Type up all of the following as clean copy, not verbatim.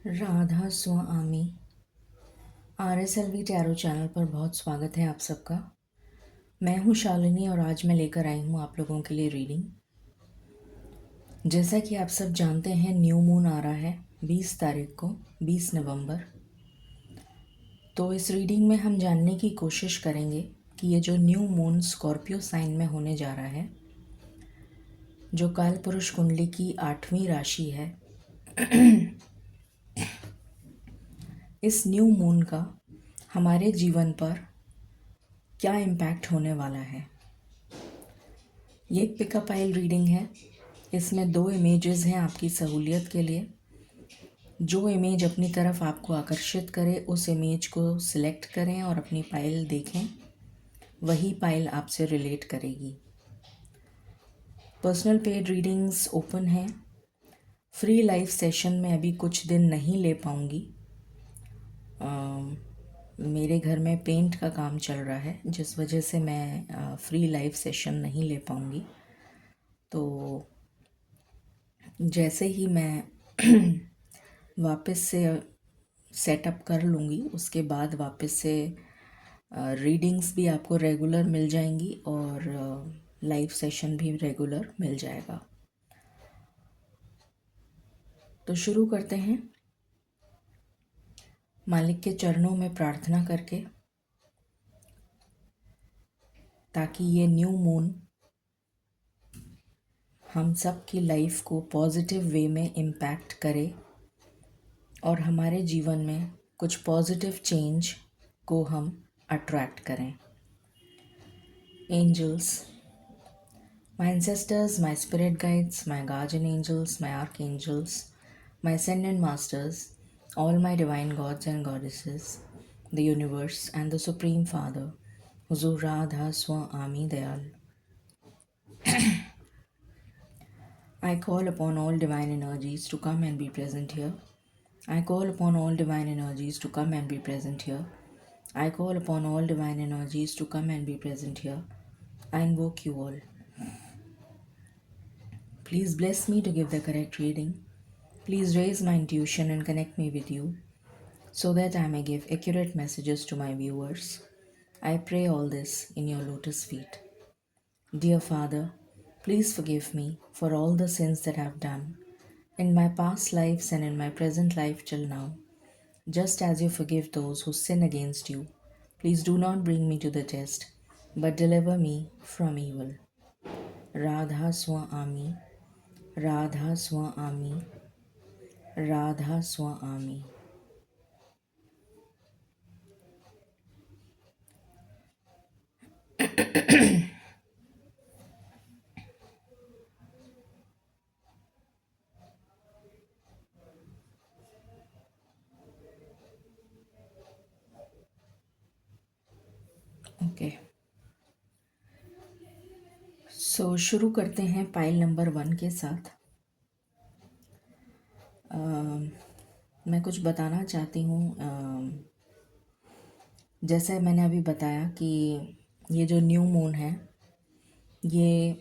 राधा स्वामी RSLV tarot channel पर बहुत स्वागत है आप सबका। मैं हूँ शालिनी और आज मैं लेकर आई हूँ आप लोगों के लिए रीडिंग। जैसा कि आप सब जानते हैं न्यू मून आ रहा है 20 तारीख को, 20 नवंबर। तो इस रीडिंग में हम जानने की कोशिश करेंगे कि ये जो न्यू मून स्कॉर्पियो साइन में होने जा रहा है, जो काल पुरुष कुंडली की 8वीं राशि है, इस न्यू मून का हमारे जीवन पर क्या इम्पैक्ट होने वाला है। ये एक पिकअप आइल रीडिंग है। इसमें 2 इमेजेस हैं आपकी सहूलियत के लिए। जो इमेज अपनी तरफ आपको आकर्षित करे उस इमेज को सिलेक्ट करें और अपनी पाइल देखें, वही पाइल आपसे रिलेट करेगी। पर्सनल पेड रीडिंग्स ओपन हैं। फ्री लाइव सेशन में अभी कुछ दिन नहीं ले पाऊँगी। मेरे घर में पेंट का काम चल रहा है, जिस वजह से मैं फ्री लाइव सेशन नहीं ले पाऊँगी। तो जैसे ही मैं वापस से सेटअप कर लूँगी, उसके बाद वापस से रीडिंग्स भी आपको रेगुलर मिल जाएंगी और लाइव सेशन भी रेगुलर मिल जाएगा। तो शुरू करते हैं मालिक के चरणों में प्रार्थना करके, ताकि ये न्यू मून हम सब की लाइफ को पॉजिटिव वे में इम्पैक्ट करे और हमारे जीवन में कुछ पॉजिटिव चेंज को हम अट्रैक्ट करें। Angels, my ancestors, my spirit guides, my guardian angels, my archangels, my ascended masters, all my divine gods and goddesses, the universe and the Supreme Father, Huzur Radha Swami Dayal. I call upon all divine energies to come and be present here. I call upon all divine energies to come and be present here. I call upon all divine energies to come and be present here. I invoke you all. Please bless me to give the correct reading. Please raise my intuition and connect me with you so that I may give accurate messages to my viewers. I pray all this in your lotus feet. Dear Father, please forgive me for all the sins that I have done in my past lives and in my present life till now. Just as you forgive those who sin against you, please do not bring me to the test, but deliver me from evil. Radha Swami, Radha Swami, Radha Swami. Okay, so शुरू करते हैं pile number 1 के साथ। मैं कुछ बताना चाहती हूँ। जैसे मैंने अभी बताया कि ये जो न्यू मून है, ये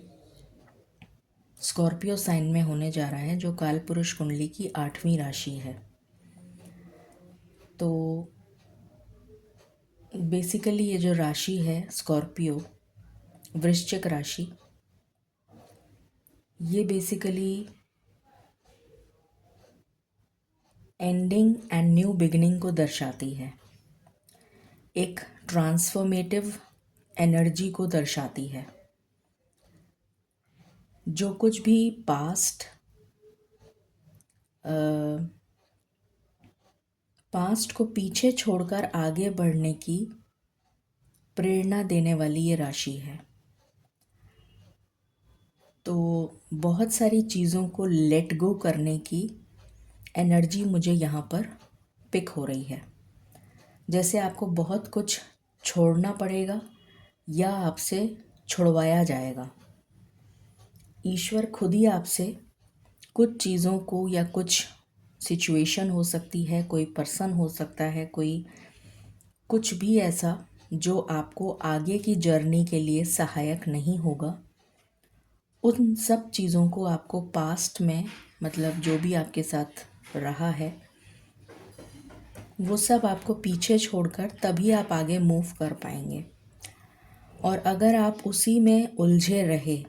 स्कॉर्पियो साइन में होने जा रहा है, जो काल पुरुष कुंडली की 8वीं राशि है। तो बेसिकली ये जो राशि है स्कॉर्पियो, वृश्चिक राशि, ये basically ending and new beginning को दर्शाती है। एक ट्रांसफॉर्मेटिव एनर्जी को दर्शाती है। जो कुछ भी पास्ट को पीछे छोड़कर आगे बढ़ने की प्रेरणा देने वाली ये राशि है। तो बहुत सारी चीज़ों को लेट गो करने की एनर्जी मुझे यहाँ पर पिक हो रही है। जैसे आपको बहुत कुछ छोड़ना पड़ेगा या आपसे छुड़वाया जाएगा। ईश्वर खुद ही आपसे कुछ चीज़ों को, या कुछ सिचुएशन हो सकती है, कोई पर्सन हो सकता है, कोई कुछ भी ऐसा जो आपको आगे की जर्नी के लिए सहायक नहीं होगा, उन सब चीज़ों को आपको पास्ट में, मतलब जो भी आपके साथ रहा है, वो सब आपको पीछे छोड़कर तभी आप आगे मूव कर पाएंगे। और अगर आप उसी में उलझे रहे,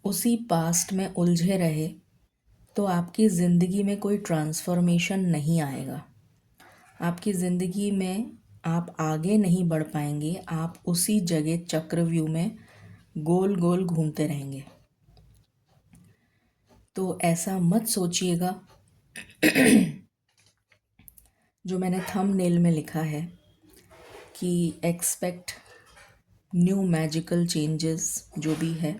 उसी पास्ट में उलझे रहे, तो आपकी ज़िंदगी में कोई ट्रांसफॉर्मेशन नहीं आएगा। आपकी ज़िंदगी में आप आगे नहीं बढ़ पाएंगे। आप उसी जगह चक्रव्यूह में गोल गोल घूमते रहेंगे। तो ऐसा मत सोचिएगा। जो मैंने थंबनेल में लिखा है कि एक्सपेक्ट न्यू मैजिकल चेंजेस, जो भी है,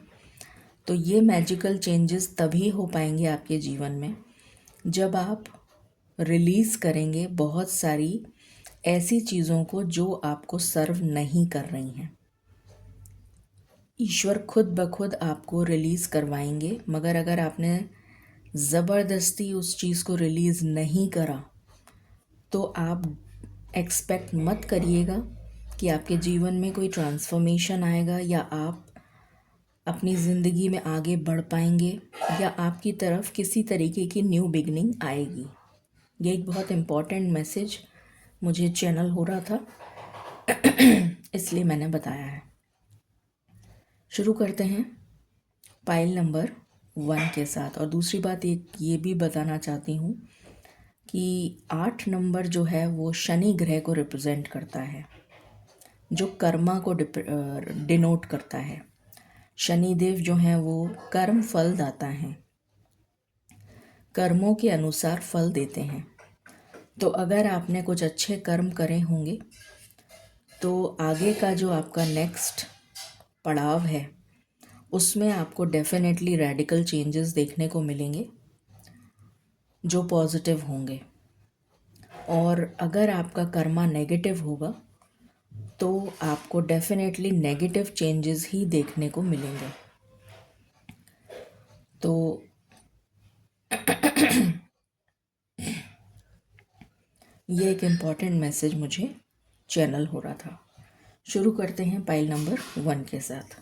तो ये मैजिकल चेंजेस तभी हो पाएंगे आपके जीवन में जब आप रिलीज़ करेंगे बहुत सारी ऐसी चीज़ों को जो आपको सर्व नहीं कर रही हैं। ईश्वर खुद ब खुद आपको रिलीज़ करवाएंगे, मगर अगर आपने ज़बरदस्ती उस चीज़ को रिलीज़ नहीं करा तो आप एक्सपेक्ट मत करिएगा कि आपके जीवन में कोई ट्रांसफॉर्मेशन आएगा या आप अपनी ज़िंदगी में आगे बढ़ पाएंगे या आपकी तरफ किसी तरीके की न्यू बिगनिंग आएगी। ये एक बहुत इम्पॉर्टेंट मैसेज मुझे चैनल हो रहा था, इसलिए मैंने बताया है। शुरू करते हैं पाइल नंबर 1 के साथ। और दूसरी बात एक ये भी बताना चाहती हूँ कि 8 नंबर जो है वो शनि ग्रह को रिप्रेजेंट करता है, जो कर्मा को डिनोट करता है। शनिदेव जो हैं वो कर्म फल दाता हैं, कर्मों के अनुसार फल देते हैं। तो अगर आपने कुछ अच्छे कर्म करे होंगे तो आगे का जो आपका नेक्स्ट पड़ाव है उसमें आपको डेफिनेटली रेडिकल चेंजेस देखने को मिलेंगे जो पॉजिटिव होंगे। और अगर आपका कर्मा नेगेटिव होगा तो आपको डेफिनेटली नेगेटिव चेंजेस ही देखने को मिलेंगे। तो ये एक इम्पॉर्टेंट मैसेज मुझे चैनल हो रहा था। शुरू करते हैं पाइल नंबर 1 के साथ।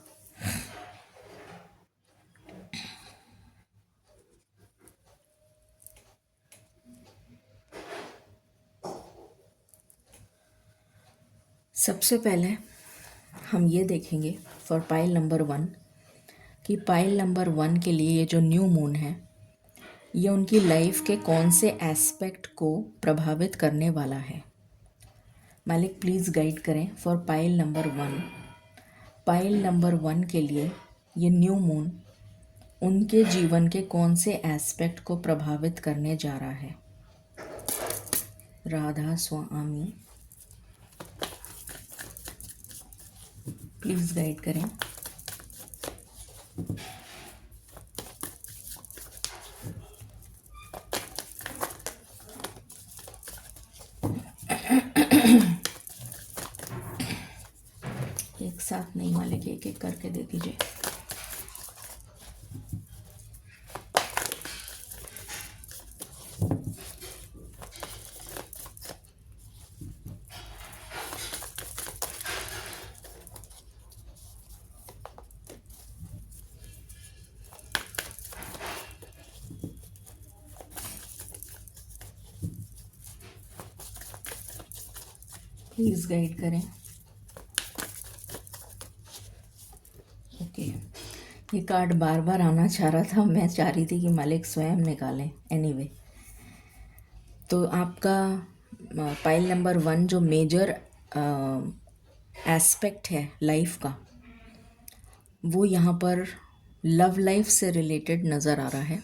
सबसे पहले हम ये देखेंगे फॉर पाइल नंबर 1 कि पाइल नंबर 1 के लिए ये जो न्यू मून है ये उनकी लाइफ के कौन से एस्पेक्ट को प्रभावित करने वाला है। मालिक प्लीज़ गाइड करें for pile number 1। Pile number 1 के लिए ये न्यू मून उनके जीवन के कौन से एस्पेक्ट को प्रभावित करने जा रहा है। राधा स्वामी प्लीज़ गाइड करें। एक साथ नहीं मालिक, एक एक करके दे दीजिए। प्लीज़ गाइड करें। ओके, ये कार्ड बार बार आना चाह रहा था, मैं चाह रही थी कि मालिक स्वयं निकालें। एनीवे, तो आपका पाइल नंबर 1 जो मेजर एस्पेक्ट है लाइफ का वो यहाँ पर लव लाइफ से रिलेटेड नज़र आ रहा है।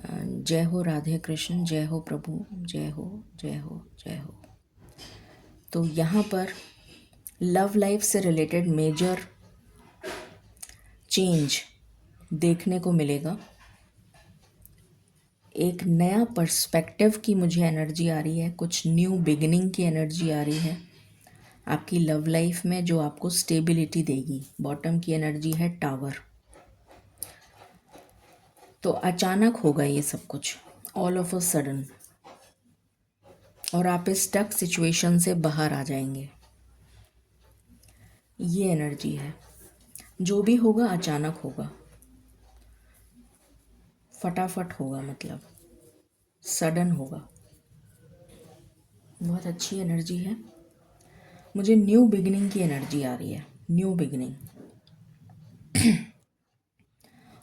जय हो राधे कृष्ण, जय हो प्रभु, जय हो जय हो जय हो। तो यहाँ पर लव लाइफ से रिलेटेड मेजर चेंज देखने को मिलेगा। एक नया पर्सपेक्टिव की मुझे एनर्जी आ रही है, कुछ न्यू बिगिनिंग की एनर्जी आ रही है आपकी लव लाइफ में जो आपको स्टेबिलिटी देगी। बॉटम की एनर्जी है टावर। तो अचानक होगा ये सब कुछ, ऑल ऑफ अ सडन, और आप इस स्टक सिचुएशन से बाहर आ जाएंगे। ये एनर्जी है। जो भी होगा अचानक होगा, फटाफट होगा, मतलब सडन होगा। बहुत अच्छी एनर्जी है। मुझे न्यू बिगिनिंग की एनर्जी आ रही है, न्यू बिगिनिंग।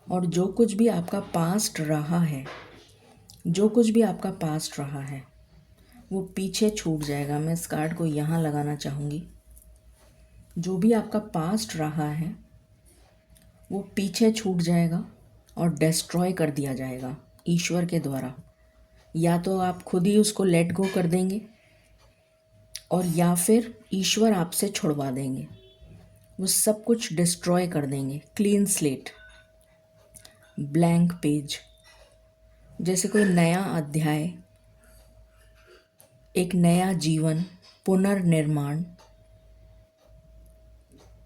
और जो कुछ भी आपका पास्ट रहा है, जो कुछ भी आपका पास्ट रहा है वो पीछे छूट जाएगा। मैं इस कार्ड को यहाँ लगाना चाहूँगी। जो भी आपका पास्ट रहा है वो पीछे छूट जाएगा और डिस्ट्रॉय कर दिया जाएगा ईश्वर के द्वारा। या तो आप खुद ही उसको लेट गो कर देंगे और या फिर ईश्वर आपसे छुड़वा देंगे। वो सब कुछ डिस्ट्रॉय कर देंगे। क्लीन स्लेट, ब्लैंक पेज, जैसे कोई नया अध्याय, एक नया जीवन, पुनर्निर्माण,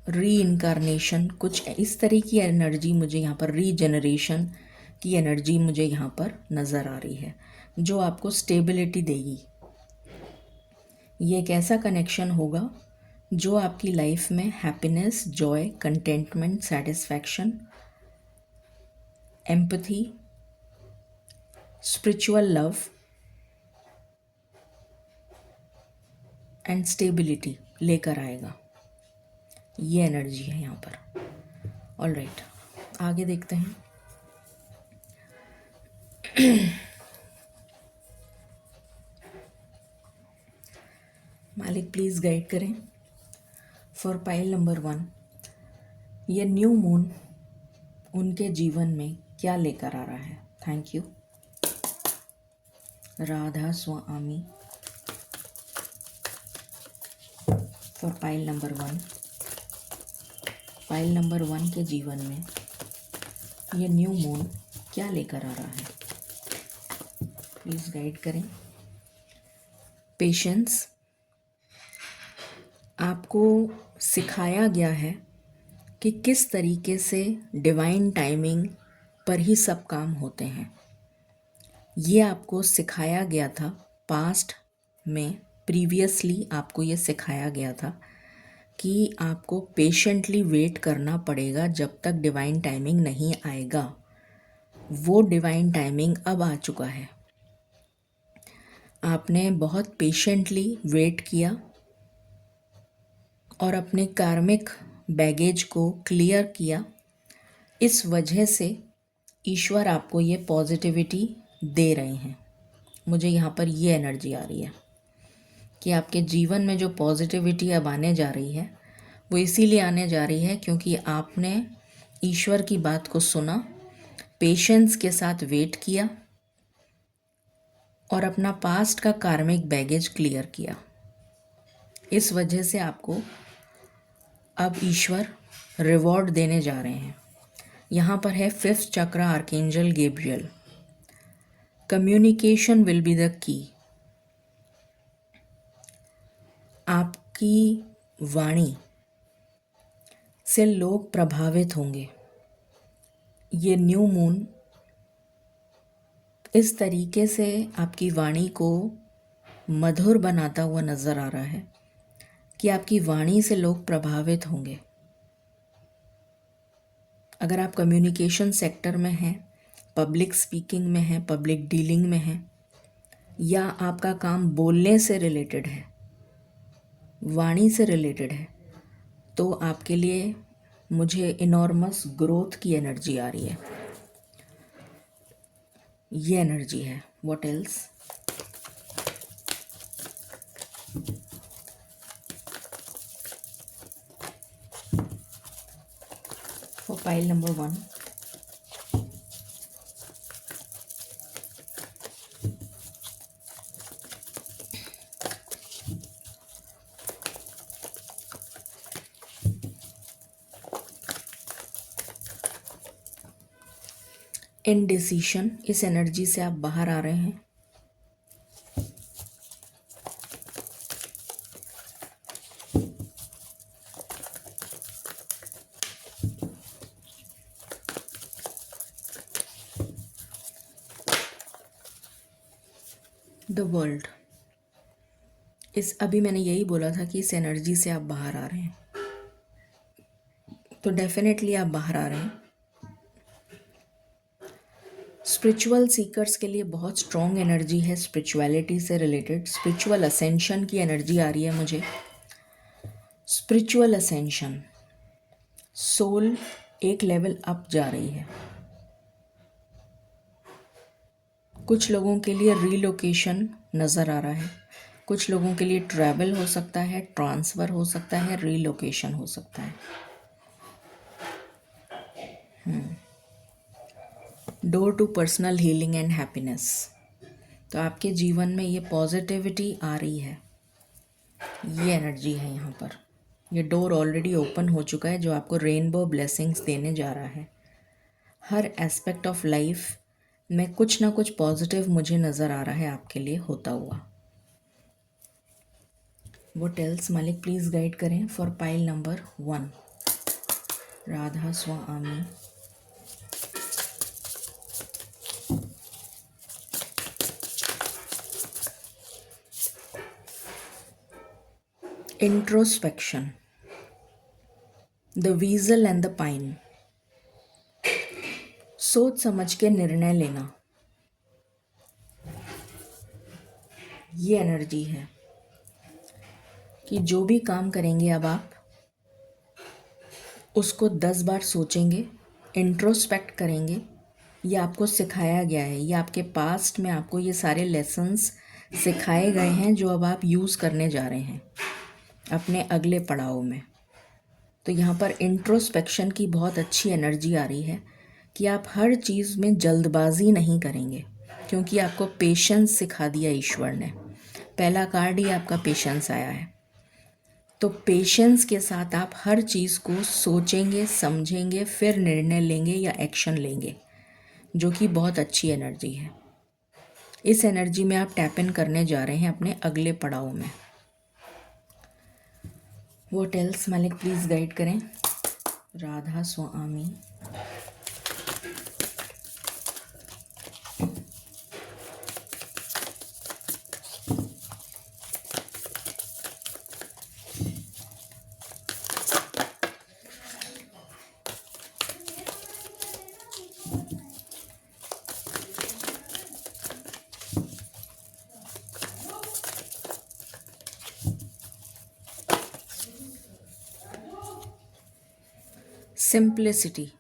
री इनकारनेशन, कुछ इस तरह की एनर्जी मुझे यहाँ पर, रीजनरेशन की एनर्जी मुझे यहाँ पर नज़र आ रही है, जो आपको स्टेबिलिटी देगी। ये एक ऐसा कनेक्शन होगा जो आपकी लाइफ में happiness, joy, contentment, satisfaction, empathy, spiritual love and stability लेकर आएगा। ये एनर्जी है यहाँ पर। ऑलराइट, आगे देखते हैं। मालिक प्लीज़ गाइड करें फॉर पाइल नंबर 1। ये न्यू मून उनके जीवन में क्या लेकर आ रहा है। Thank you Radha Swami for pile number 1। Pile number 1 के जीवन में ये न्यू मून क्या लेकर आ रहा है, प्लीज़ गाइड करें। पेशेंस, आपको सिखाया गया है कि किस तरीके से डिवाइन टाइमिंग पर ही सब काम होते हैं। ये आपको सिखाया गया था पास्ट में, प्रीवियसली आपको ये सिखाया गया था कि आपको पेशेंटली वेट करना पड़ेगा जब तक डिवाइन टाइमिंग नहीं आएगा। वो डिवाइन टाइमिंग अब आ चुका है। आपने बहुत पेशेंटली वेट किया और अपने कार्मिक बैगेज को क्लियर किया। इस वजह से ईश्वर आपको ये पॉजिटिविटी दे रहे हैं। मुझे यहाँ पर ये एनर्जी आ रही है कि आपके जीवन में जो पॉजिटिविटी अब आने जा रही है वो इसीलिए आने जा रही है क्योंकि आपने ईश्वर की बात को सुना, पेशेंस के साथ वेट किया और अपना पास्ट का कार्मिक बैगेज क्लियर किया। इस वजह से आपको अब ईश्वर रिवॉर्ड देने जा रहे हैं। यहाँ पर है 5th चक्र, archangel Gabriel. Communication will be the key. आपकी वाणी से लोग प्रभावित होंगे। ये न्यू मून इस तरीके से आपकी वाणी को मधुर बनाता हुआ नज़र आ रहा है कि आपकी वाणी से लोग प्रभावित होंगे। अगर आप कम्युनिकेशन सेक्टर में हैं, पब्लिक स्पीकिंग में हैं, पब्लिक डीलिंग में हैं, या आपका काम बोलने से रिलेटेड है, वाणी से रिलेटेड है, तो आपके लिए मुझे इनॉर्मस ग्रोथ की एनर्जी आ रही है। ये एनर्जी है। What else? For pile number 1, इनडिसीशन। इस एनर्जी से आप बाहर आ रहे हैं। द वर्ल्ड, इस अभी मैंने यही बोला था कि इस एनर्जी से आप बाहर आ रहे हैं, तो डेफिनेटली आप बाहर आ रहे हैं। स्पिरिचुअल सीकर्स के लिए बहुत स्ट्रॉन्ग एनर्जी है स्पिरिचुअलिटी से रिलेटेड। स्पिरिचुअल असेंशन की एनर्जी आ रही है मुझे। स्पिरिचुअल असेंशन, सोल एक लेवल अप जा रही है। कुछ लोगों के लिए रीलोकेशन नज़र आ रहा है, कुछ लोगों के लिए ट्रैवल हो सकता है, ट्रांसफ़र हो सकता है, रीलोकेशन हो सकता है। Door to personal healing and happiness. तो आपके जीवन में ये पॉजिटिविटी आ रही है, ये एनर्जी है यहाँ पर। ये डोर ऑलरेडी ओपन हो चुका है जो आपको रेनबो ब्लेसिंग्स देने जा रहा है। हर एस्पेक्ट ऑफ लाइफ में कुछ ना कुछ पॉजिटिव मुझे नज़र आ रहा है आपके लिए होता हुआ। वो टेल्स मालिक प्लीज़ गाइड करें for pile number 1। Radha Swami. Introspection, the वीजल and the pine. सोच समझ के निर्णय लेना, ये एनर्जी है कि जो भी काम करेंगे अब आप उसको 10 बार सोचेंगे, इंट्रोस्पेक्ट करेंगे। ये आपको सिखाया गया है, ये आपके पास्ट में आपको ये सारे लेसन्स सिखाए गए हैं जो अब आप यूज़ करने जा रहे हैं अपने अगले पड़ाव में। तो यहाँ पर इंट्रोस्पेक्शन की बहुत अच्छी एनर्जी आ रही है कि आप हर चीज़ में जल्दबाजी नहीं करेंगे, क्योंकि आपको पेशेंस सिखा दिया ईश्वर ने। पहला कार्ड ही आपका पेशेंस आया है। तो पेशेंस के साथ आप हर चीज़ को सोचेंगे, समझेंगे, फिर निर्णय लेंगे या एक्शन लेंगे, जो कि बहुत अच्छी एनर्जी है। इस एनर्जी में आप टैप इन करने जा रहे हैं अपने अगले पड़ाव में। वो टेल्स मालिक प्लीज़ गाइड करें। राधा स्वामी। सिंप्लिसिटी,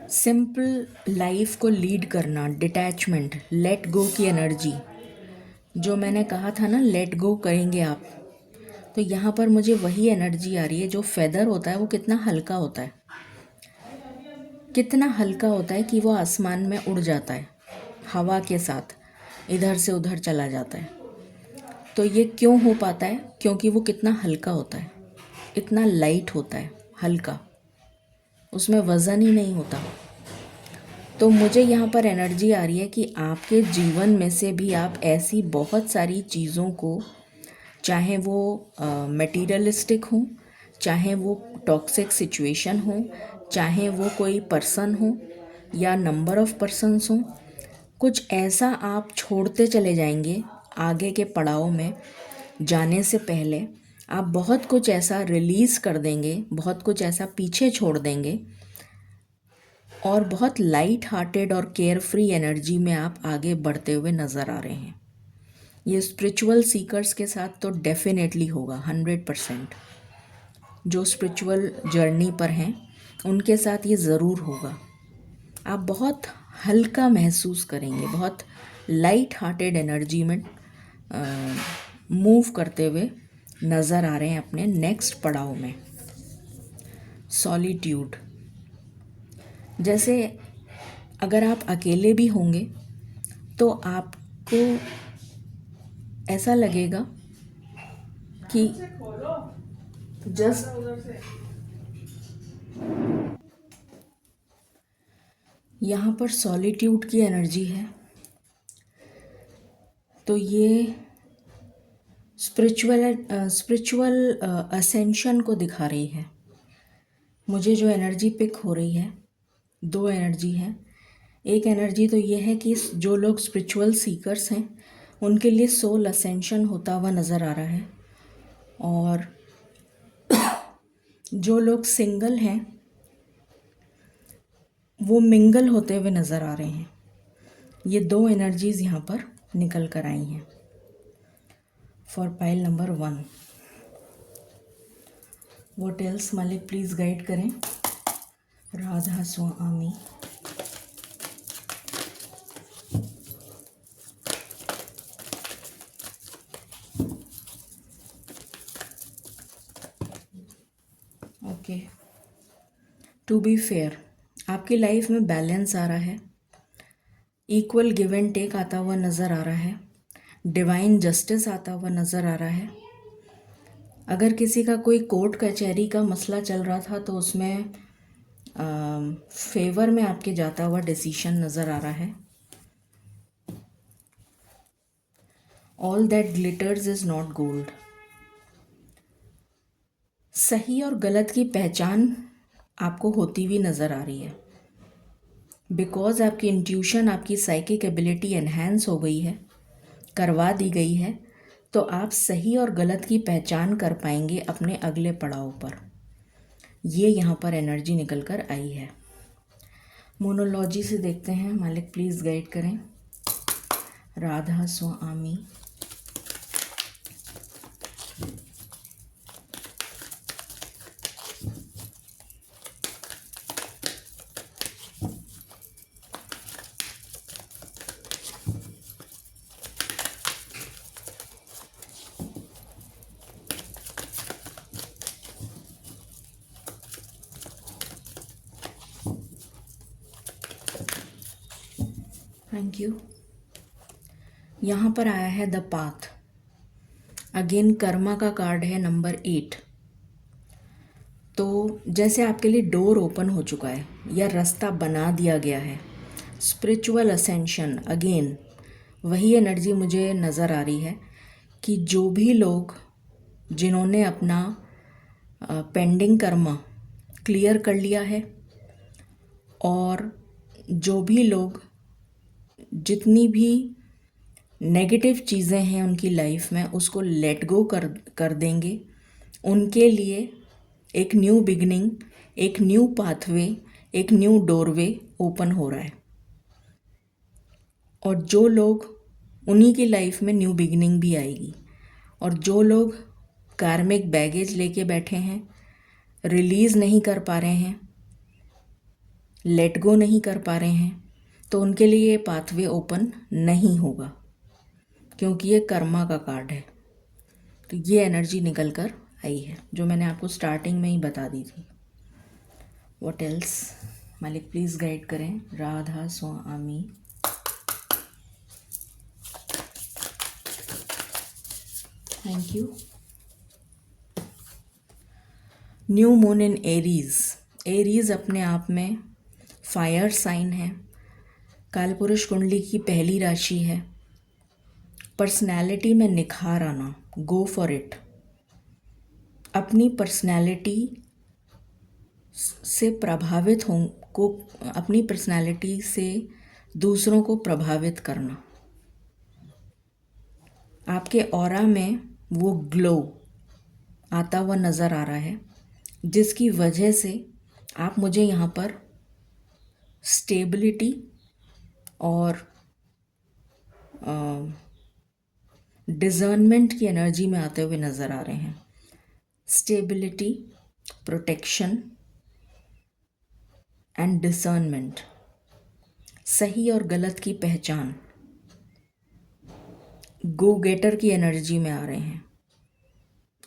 सिंपल लाइफ को लीड करना, डिटैचमेंट, लेट गो की एनर्जी। जो मैंने कहा था ना, लेट गो करेंगे आप, तो यहाँ पर मुझे वही एनर्जी आ रही है। जो फेदर होता है वो कितना हल्का होता है, कितना हल्का होता है कि वो आसमान में उड़ जाता है, हवा के साथ इधर से उधर चला जाता है। तो ये क्यों हो पाता है? क्योंकि वो कितना हल्का होता है, इतना लाइट होता है, हल्का, उसमें वज़न ही नहीं होता। तो मुझे यहाँ पर एनर्जी आ रही है कि आपके जीवन में से भी आप ऐसी बहुत सारी चीज़ों को, चाहे वो मटेरियलिस्टिक हो, चाहे वो टॉक्सिक सिचुएशन हो, चाहे वो कोई पर्सन हो या नंबर ऑफ़ पर्सन्स हों, कुछ ऐसा आप छोड़ते चले जाएंगे। आगे के पड़ाव में जाने से पहले आप बहुत कुछ ऐसा रिलीज़ कर देंगे, बहुत कुछ ऐसा पीछे छोड़ देंगे और बहुत लाइट हार्टेड और केयर फ्री एनर्जी में आप आगे बढ़ते हुए नज़र आ रहे हैं। ये स्पिरिचुअल सीकर्स के साथ तो डेफिनेटली होगा, 100%। जो स्पिरिचुअल जर्नी पर हैं उनके साथ ये ज़रूर होगा। आप बहुत हल्का महसूस करेंगे, बहुत लाइट हार्टेड एनर्जी में मूव करते हुए नज़र आ रहे हैं अपने नेक्स्ट पड़ाव में। सॉलिट्यूड, जैसे अगर आप अकेले भी होंगे तो आपको ऐसा लगेगा कि जस्ट यहाँ पर सॉलिट्यूड की एनर्जी है। तो ये स्पिरिचुअल असेंशन को दिखा रही है। मुझे जो एनर्जी पिक हो रही है, 2 एनर्जी है। एक एनर्जी तो ये है कि जो लोग स्पिरिचुअल सीकर्स हैं उनके लिए सोल असेंशन होता हुआ नज़र आ रहा है, और जो लोग सिंगल हैं वो मिंगल होते हुए नज़र आ रहे हैं। ये दो एनर्जीज़ यहाँ पर निकल कर आई हैं for pile number 1। What else मालिक प्लीज़ गाइड करें। राधा स्वामी। ओके, टू बी फेयर, आपकी लाइफ में बैलेंस आ रहा है, इक्वल गिव एंड टेक आता हुआ नज़र आ रहा है, डिवाइन जस्टिस आता हुआ नज़र आ रहा है। अगर किसी का कोई कोर्ट कचहरी का मसला चल रहा था तो उसमें फेवर में आपके जाता हुआ डिसीशन नज़र आ रहा है। All that glitters is not gold. सही और गलत की पहचान आपको होती हुई नज़र आ रही है, बिकॉज आपकी इंट्यूशन, आपकी साइकिक एबिलिटी एनहेंस हो गई है, करवा दी गई है, तो आप सही और गलत की पहचान कर पाएंगे अपने अगले पड़ाव पर। ये यहाँ पर एनर्जी निकल कर आई है। मोनोलॉजी से देखते हैं, मालिक प्लीज़ गाइड करें। राधा स्वामी। Thank you. यहाँ पर आया है द पाथ। अगेन कर्मा का कार्ड है नंबर 8। तो जैसे आपके लिए डोर ओपन हो चुका है या रास्ता बना दिया गया है, स्पिरिचुअल असेंशन। अगेन वही एनर्जी मुझे नज़र आ रही है कि जो भी लोग जिन्होंने अपना पेंडिंग कर्मा क्लियर कर लिया है, और जो भी लोग जितनी भी नेगेटिव चीज़ें हैं उनकी लाइफ में उसको लेट गो कर देंगे, उनके लिए एक न्यू बिगनिंग, एक न्यू पाथवे, एक न्यू डोरवे ओपन हो रहा है। और जो लोग, उन्हीं की लाइफ में न्यू बिगनिंग भी आएगी। और जो लोग कार्मिक बैगेज लेके बैठे हैं, रिलीज़ नहीं कर पा रहे हैं, लेट गो नहीं कर पा रहे हैं, तो उनके लिए ये पाथवे ओपन नहीं होगा, क्योंकि ये कर्मा का कार्ड है। तो ये एनर्जी निकल कर आई है जो मैंने आपको स्टार्टिंग में ही बता दी थी। व्हाट एल्स मालिक प्लीज़ गाइड करें। Radha Swami. Thank you. New moon in Aries. Aries अपने आप में फायर साइन है, कालपुरुष कुंडली की पहली राशि है। पर्सनैलिटी में निखार आना, गो फॉर इट। अपनी पर्सनैलिटी से प्रभावित हो को अपनी पर्सनैलिटी से दूसरों को प्रभावित करना। आपके ऑरा में वो ग्लो आता हुआ नज़र आ रहा है, जिसकी वजह से आप मुझे यहाँ पर स्टेबिलिटी और डिजर्नमेंट की एनर्जी में आते हुए नज़र आ रहे हैं। स्टेबिलिटी, प्रोटेक्शन एंड डिसर्नमेंट, सही और गलत की पहचान, गो गेटर की एनर्जी में आ रहे हैं।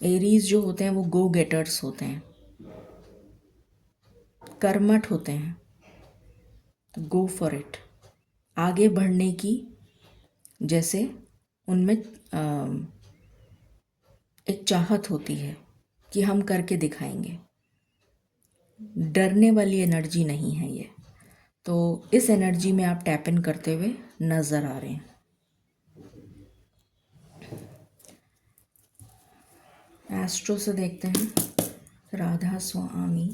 एरीज जो होते हैं वो गो गेटर्स होते हैं, कर्मठ होते हैं, गो फॉर इट। आगे बढ़ने की जैसे उनमें एक चाहत होती है कि हम करके दिखाएंगे। डरने वाली एनर्जी नहीं है ये। तो इस एनर्जी में आप टैप इन करते हुए नज़र आ रहे हैं। एस्ट्रो से देखते हैं, Radha Swami.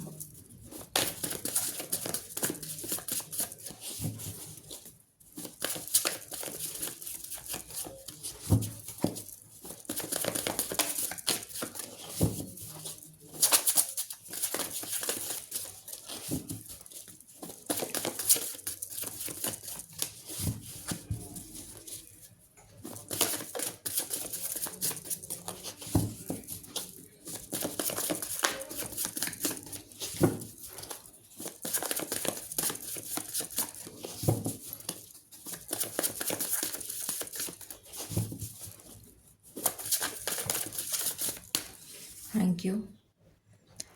Thank you.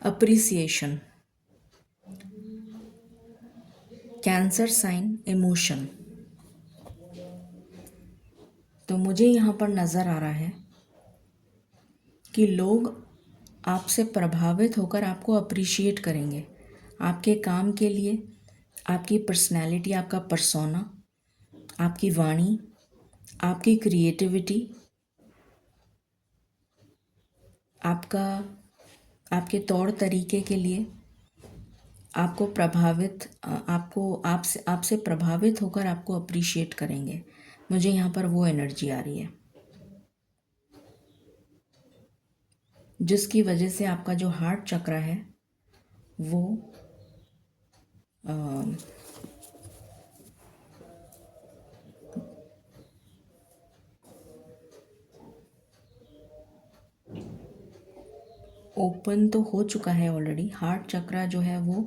Appreciation, cancer sign, emotion. तो मुझे यहाँ पर नज़र आ रहा है कि लोग आपसे प्रभावित होकर आपको अप्रिशिएट करेंगे, आपके काम के लिए, आपकी पर्सनैलिटी, आपका पर्सोना, आपकी वाणी, आपकी क्रिएटिविटी, आपके तौर तरीके के लिए आपको प्रभावित आपको आपसे प्रभावित होकर आपको अप्रिशिएट करेंगे। मुझे यहाँ पर वो एनर्जी आ रही है जिसकी वजह से आपका जो हार्ट चक्र है वो ओपन तो हो चुका है ऑलरेडी। हार्ट चक्र जो है वो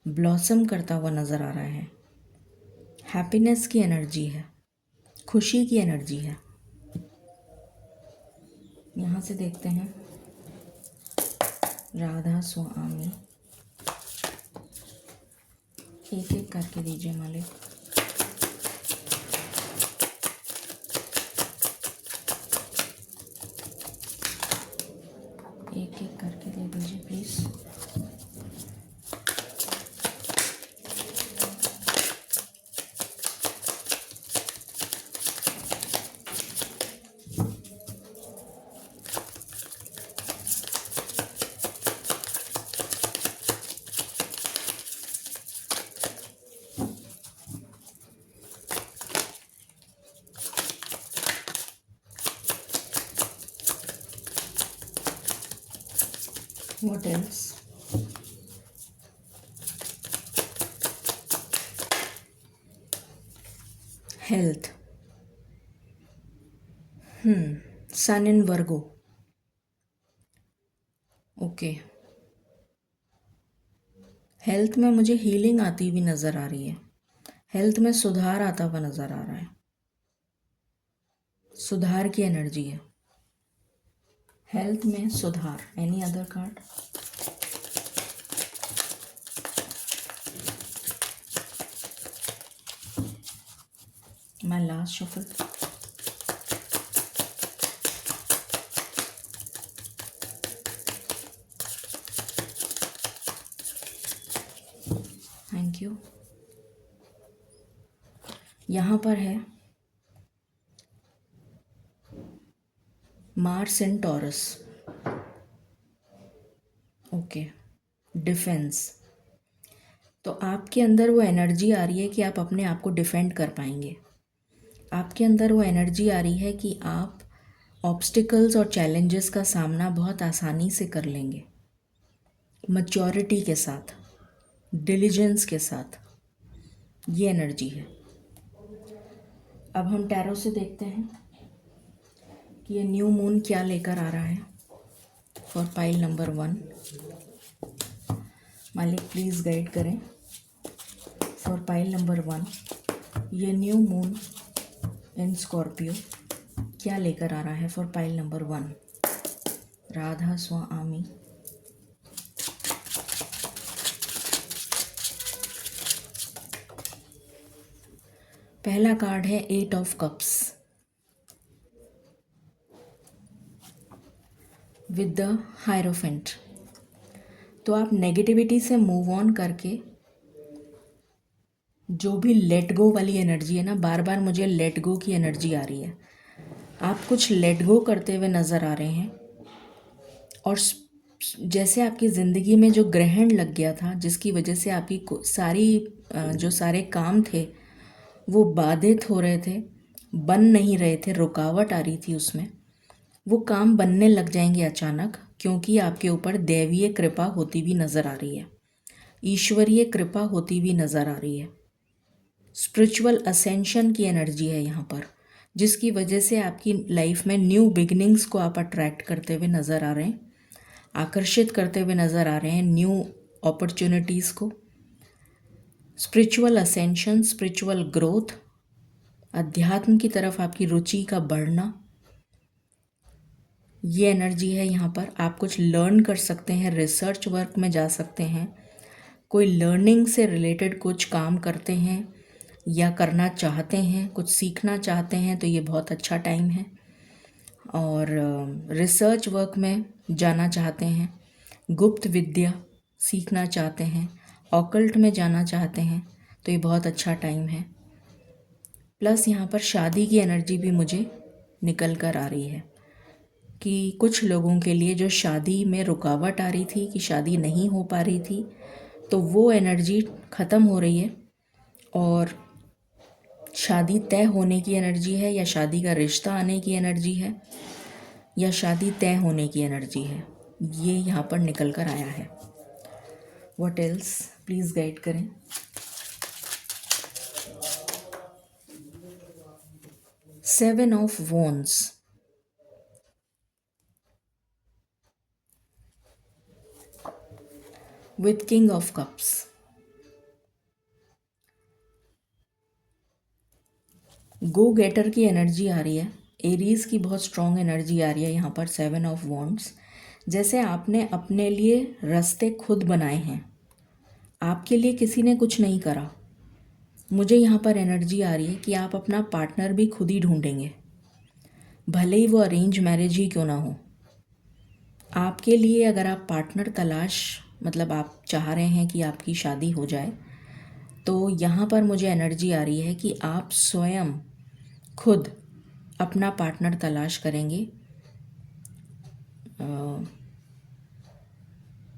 ब्लॉसम करता हुआ नज़र आ रहा है। हैप्पीनेस की एनर्जी है, खुशी की एनर्जी है। यहाँ से देखते हैं राधा स्वामी, एक एक करके दीजिए मालिक। एक एक करके दे दीजिए please. What else? Health. Sun in Virgo. Okay. Health में मुझे हीलिंग आती हुई नज़र आ रही है। हेल्थ में सुधार आता हुआ नज़र आ रहा है। सुधार की एनर्जी है। हेल्थ में सुधार। Any other card? My last shuffle. Thank you. यहाँ पर है मार्स इन टॉरस। ओके। डिफेंस। तो आपके अंदर वो एनर्जी आ रही है कि आप अपने आप को डिफेंड कर पाएंगे। आपके अंदर वो एनर्जी आ रही है कि आप ऑब्स्टिकल्स और चैलेंजेस का सामना बहुत आसानी से कर लेंगे, मैच्योरिटी के साथ, डिलीजेंस के साथ। ये एनर्जी है। अब हम टैरो से देखते हैं कि ये न्यू मून क्या लेकर आ रहा है फॉर पाइल नंबर 1। मालिक प्लीज़ गाइड करें फॉर पाइल नंबर 1। ये न्यू मून इन स्कॉर्पियो क्या लेकर आ रहा है फॉर पाइल नंबर 1। राधा स्वामी। पहला कार्ड है 8 of cups with the hierophant. तो आप नेगेटिविटी से मूव ऑन करके जो भी लेट गो वाली एनर्जी है ना, बार बार मुझे लेट गो की एनर्जी आ रही है। आप कुछ लेट गो करते हुए नज़र आ रहे हैं और जैसे आपकी ज़िंदगी में जो ग्रहण लग गया था जिसकी वजह से आपकी जो सारे काम थे वो बाधित हो रहे थे, बन नहीं रहे थे, रुकावट आ रही थी उसमें, वो काम बनने लग जाएंगे अचानक, क्योंकि आपके ऊपर दैवीय कृपा होती हुई नज़र आ रही है, ईश्वरीय कृपा होती हुई नज़र आ रही है। स्पिरिचुअल असेंशन की एनर्जी है यहाँ पर, जिसकी वजह से आपकी लाइफ में न्यू बिगिनिंग्स को आप अट्रैक्ट करते हुए नज़र आ रहे हैं, आकर्षित करते हुए नज़र आ रहे हैं न्यू अपॉर्चुनिटीज़ को। स्पिरिचुअल असेंशन, स्पिरिचुअल ग्रोथ, अध्यात्म की तरफ आपकी रुचि का बढ़ना, ये एनर्जी है यहाँ पर। आप कुछ लर्न कर सकते हैं, रिसर्च वर्क में जा सकते हैं, कोई लर्निंग से रिलेटेड कुछ काम करते हैं या करना चाहते हैं, कुछ सीखना चाहते हैं, तो ये बहुत अच्छा टाइम है। और रिसर्च वर्क में जाना चाहते हैं, गुप्त विद्या सीखना चाहते हैं, ऑकल्ट में जाना चाहते हैं, तो ये बहुत अच्छा टाइम है। प्लस यहाँ पर शादी की एनर्जी भी मुझे निकल कर आ रही है कि कुछ लोगों के लिए जो शादी में रुकावट आ रही थी, कि शादी नहीं हो पा रही थी, तो वो एनर्जी ख़त्म हो रही है और शादी तय होने की एनर्जी है, या शादी का रिश्ता आने की एनर्जी है, या शादी तय होने की एनर्जी है। ये यहाँ पर निकल कर आया है। व्हाट एल्स, प्लीज़ गाइड करें। Seven of wands, with king of cups, go getter की एनर्जी आ रही है। एरीज की बहुत स्ट्रॉन्ग एनर्जी आ रही है यहाँ पर। सेवन ऑफ वॉन्ड्स, जैसे आपने अपने लिए रास्ते खुद बनाए हैं, आपके लिए किसी ने कुछ नहीं करा। मुझे यहाँ पर एनर्जी आ रही है कि आप अपना पार्टनर भी खुद ही ढूंढेंगे, भले ही वो अरेंज मैरिज ही क्यों ना हो। आपके लिए अगर आप पार्टनर तलाश, मतलब आप चाह रहे हैं कि आपकी शादी हो जाए, तो यहाँ पर मुझे एनर्जी आ रही है कि आप स्वयं खुद अपना पार्टनर तलाश करेंगे,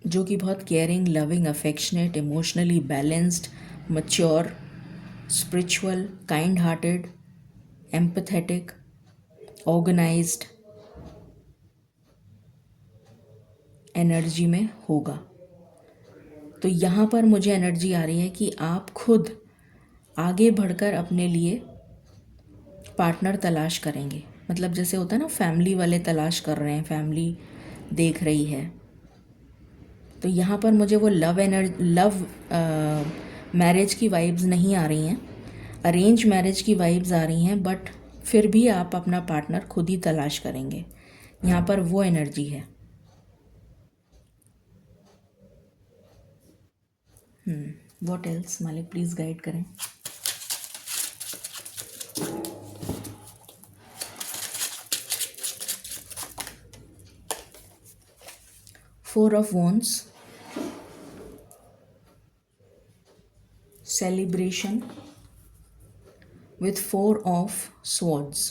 जो कि बहुत caring, loving, affectionate, emotionally balanced, mature, spiritual, kind hearted, empathetic, organized energy में होगा। तो यहाँ पर मुझे एनर्जी आ रही है कि आप खुद आगे बढ़कर अपने लिए पार्टनर तलाश करेंगे। मतलब जैसे होता है ना, फैमिली वाले तलाश कर रहे हैं, फैमिली देख रही है, तो यहाँ पर मुझे वो लव मैरिज की वाइब्स नहीं आ रही हैं, अरेंज मैरिज की वाइब्स आ रही हैं, बट फिर भी आप अपना पार्टनर खुद ही तलाश करेंगे। यहाँ पर वो एनर्जी है। व्हाट एल्स, मालिक प्लीज़ गाइड करें। Four of wands, celebration with four of swords,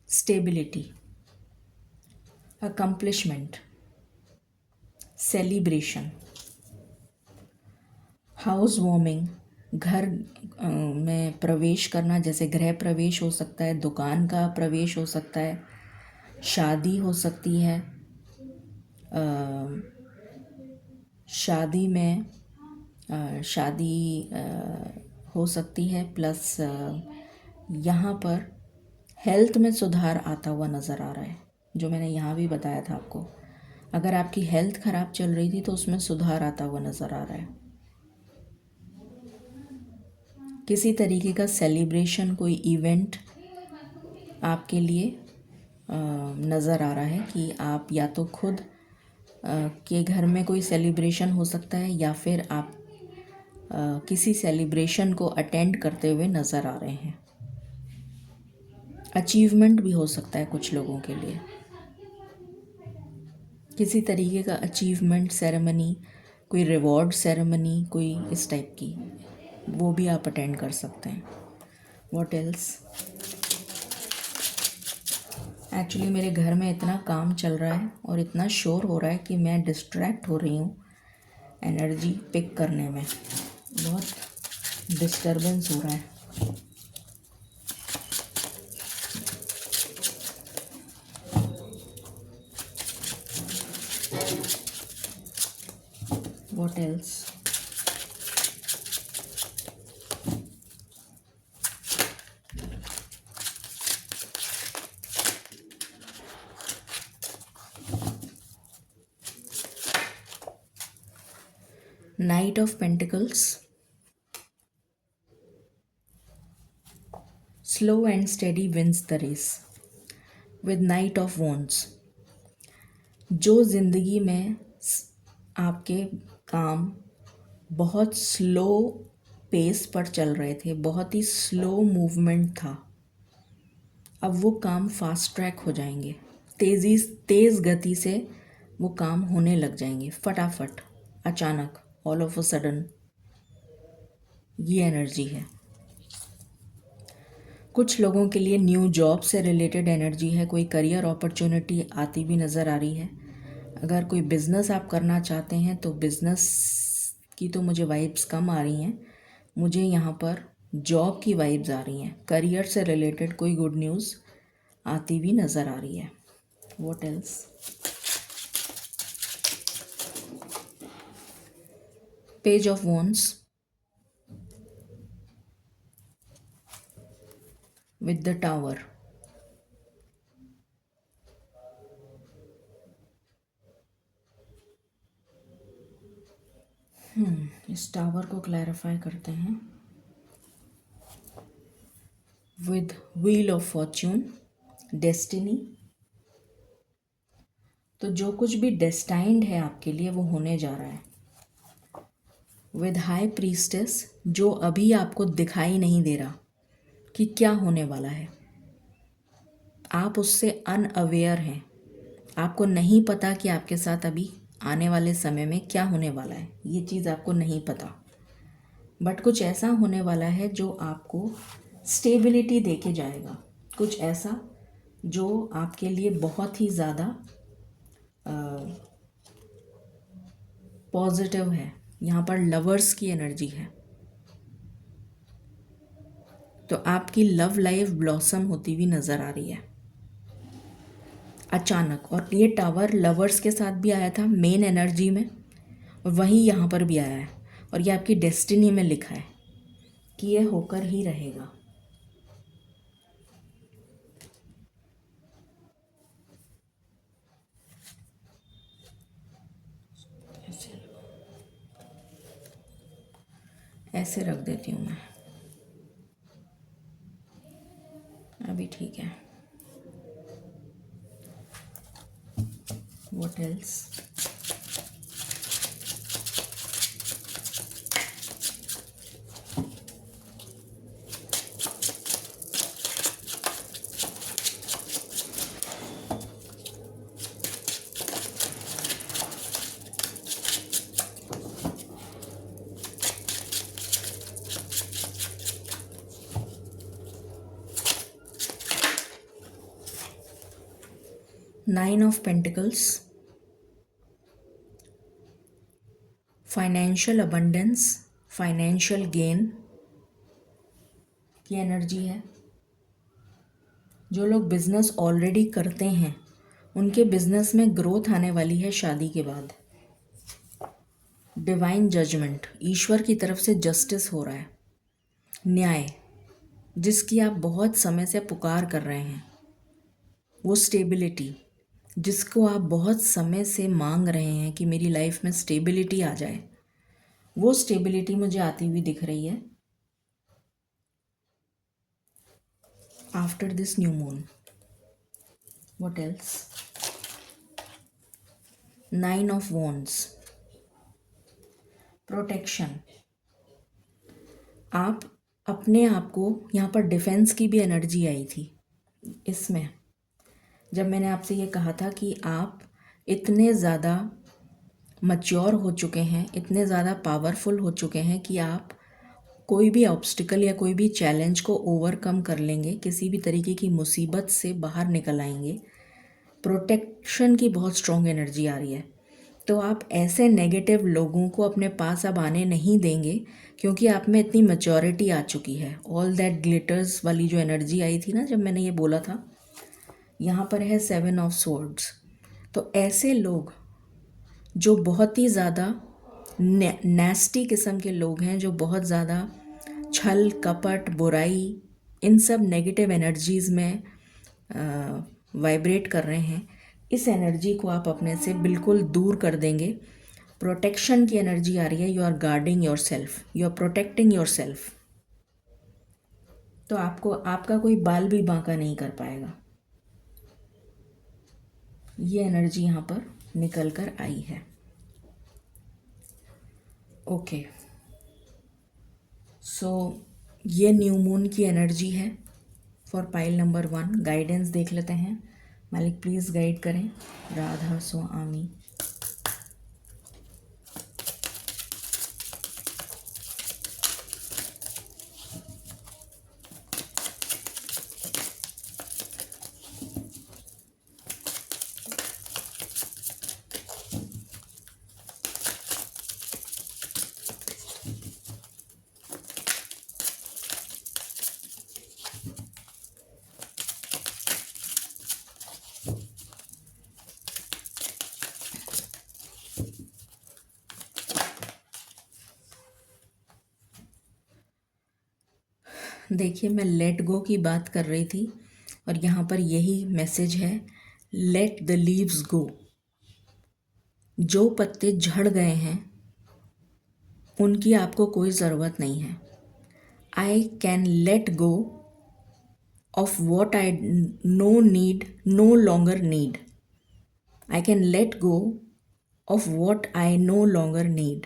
stability, accomplishment, celebration, house warming, घर में प्रवेश करना, जैसे गृह प्रवेश हो सकता है, दुकान का प्रवेश हो सकता है, शादी हो सकती है, शादी में शादी हो सकती है। प्लस यहाँ पर हेल्थ में सुधार आता हुआ नज़र आ रहा है, जो मैंने यहाँ भी बताया था आपको। अगर आपकी हेल्थ ख़राब चल रही थी तो उसमें सुधार आता हुआ नज़र आ रहा है। किसी तरीके का सेलिब्रेशन, कोई इवेंट आपके लिए नज़र आ रहा है कि आप या तो खुद के घर में कोई सेलिब्रेशन हो सकता है, या फिर आप किसी सेलिब्रेशन को अटेंड करते हुए नज़र आ रहे हैं। अचीवमेंट भी हो सकता है कुछ लोगों के लिए, किसी तरीके का अचीवमेंट सेरेमनी, कोई रिवॉर्ड सेरेमनी, कोई इस टाइप की, वो भी आप अटेंड कर सकते हैं। व्हाट एल्स, एक्चुअली मेरे घर में इतना काम चल रहा है और इतना शोर हो रहा है कि मैं डिस्ट्रैक्ट हो रही हूँ एनर्जी पिक करने में, बहुत डिस्टर्बेंस हो रहा है। What else? Knight of Pentacles, slow and steady wins the race, with Knight of Wands. जो ज़िंदगी में आपके काम बहुत स्लो पेस पर चल रहे थे, बहुत ही स्लो मूवमेंट था, अब वो काम फास्ट ट्रैक हो जाएंगे। तेज़ गति से वो काम होने लग जाएंगे, फटाफट, अचानक, ऑल ऑफ अ सडन। ये एनर्जी है। कुछ लोगों के लिए न्यू जॉब से रिलेटेड एनर्जी है, कोई करियर अपॉर्चुनिटी आती भी नज़र आ रही है। अगर कोई बिज़नेस आप करना चाहते हैं तो बिज़नेस की तो मुझे वाइब्स कम आ रही हैं, मुझे यहाँ पर जॉब की वाइब्स आ रही हैं। करियर से रिलेटेड कोई गुड न्यूज़ आती भी नज़र आ रही है। What else? Page of wands with the tower. इस टावर को क्लैरिफाई करते हैं with wheel of Fortune, destiny. तो जो कुछ भी डेस्टाइंड है आपके लिए वो होने जा रहा है। विद हाई प्रीस्टेस, जो अभी आपको दिखाई नहीं दे रहा कि क्या होने वाला है, आप उससे अनअवेयर हैं, आपको नहीं पता कि आपके साथ अभी आने वाले समय में क्या होने वाला है, ये चीज़ आपको नहीं पता। बट कुछ ऐसा होने वाला है जो आपको स्टेबिलिटी दे के जाएगा, कुछ ऐसा जो आपके लिए बहुत ही ज़्यादा पॉजिटिव है। यहाँ पर लवर्स की एनर्जी है, तो आपकी लव लाइफ ब्लॉसम होती हुई नज़र आ रही है अचानक। और ये टावर लवर्स के साथ भी आया था मेन एनर्जी में, और वही यहाँ पर भी आया है, और ये आपकी डेस्टिनी में लिखा है कि ये होकर ही रहेगा। ऐसे रख देती हूँ मैं, अभी ठीक है। What else? Nine of pentacles, financial abundance, financial gain की एनर्जी है। जो लोग बिजनेस ऑलरेडी करते हैं उनके बिजनेस में ग्रोथ आने वाली है शादी के बाद। डिवाइन जजमेंट, ईश्वर की तरफ से जस्टिस हो रहा है, न्याय, जिसकी आप बहुत समय से पुकार कर रहे हैं, वो स्टेबिलिटी जिसको आप बहुत समय से मांग रहे हैं कि मेरी लाइफ में स्टेबिलिटी आ जाए, वो स्टेबिलिटी मुझे आती हुई दिख रही है after this new moon. What else? Nine of wands, protection. आप अपने आप को, यहाँ पर डिफेंस की भी एनर्जी आई थी इसमें, जब मैंने आपसे ये कहा था कि आप इतने ज़्यादा मैच्योर हो चुके हैं, इतने ज़्यादा पावरफुल हो चुके हैं कि आप कोई भी ऑब्स्टिकल या कोई भी चैलेंज को ओवरकम कर लेंगे, किसी भी तरीके की मुसीबत से बाहर निकल आएंगे। प्रोटेक्शन की बहुत स्ट्रॉन्ग एनर्जी आ रही है। तो आप ऐसे नेगेटिव लोगों को अपने पास अब आने नहीं देंगे, क्योंकि आप में इतनी मैच्योरिटी आ चुकी है। ऑल दैट ग्लिटर्स वाली जो एनर्जी आई थी ना जब मैंने ये बोला था, यहाँ पर है 7 ऑफ स्वॉर्ड्स। तो ऐसे लोग जो बहुत ही ज़्यादा नेस्टी किस्म के लोग हैं, जो बहुत ज़्यादा छल कपट बुराई इन सब नेगेटिव एनर्जीज़ में वाइब्रेट कर रहे हैं, इस एनर्जी को आप अपने से बिल्कुल दूर कर देंगे। प्रोटेक्शन की एनर्जी आ रही है, you are guarding your self, you are protecting your self. तो आपको आपका कोई बाल भी बांका नहीं कर पाएगा, ये एनर्जी यहाँ पर निकल कर आई है। ओके, सो ये न्यू मून की एनर्जी है फॉर पाइल नंबर 1। गाइडेंस देख लेते हैं। मालिक प्लीज़ गाइड करें। राधा स्वामी। देखिए, मैं लेट गो की बात कर रही थी और यहाँ पर यही मैसेज है, लेट द लीव्स गो। जो पत्ते झड़ गए हैं उनकी आपको कोई ज़रूरत नहीं है। I can let go of what I know longer need. I can let go of what I know longer need.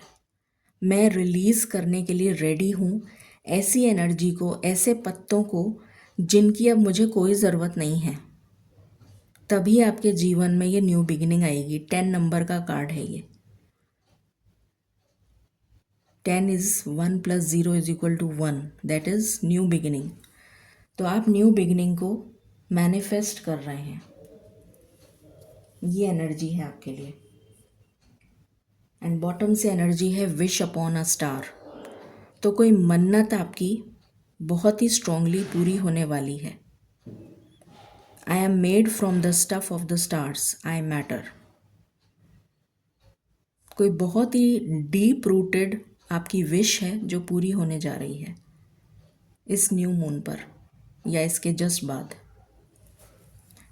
मैं रिलीज़ करने के लिए रेडी हूँ ऐसी एनर्जी को, ऐसे पत्तों को जिनकी अब मुझे कोई ज़रूरत नहीं है। तभी आपके जीवन में ये न्यू बिगिनिंग आएगी। 10 नंबर का कार्ड है ये। 10 is 1 + 0 = 1, that is new beginning. तो आप न्यू बिगिनिंग को मैनिफेस्ट कर रहे हैं। ये एनर्जी है आपके लिए। एंड बॉटम से एनर्जी है विश अपॉन अ स्टार। तो कोई मन्नत आपकी बहुत ही स्ट्रांगली पूरी होने वाली है। I am made from the stuff of the stars, I matter. कोई बहुत ही डीप रूटेड आपकी विश है जो पूरी होने जा रही है इस न्यू मून पर या इसके जस्ट बाद।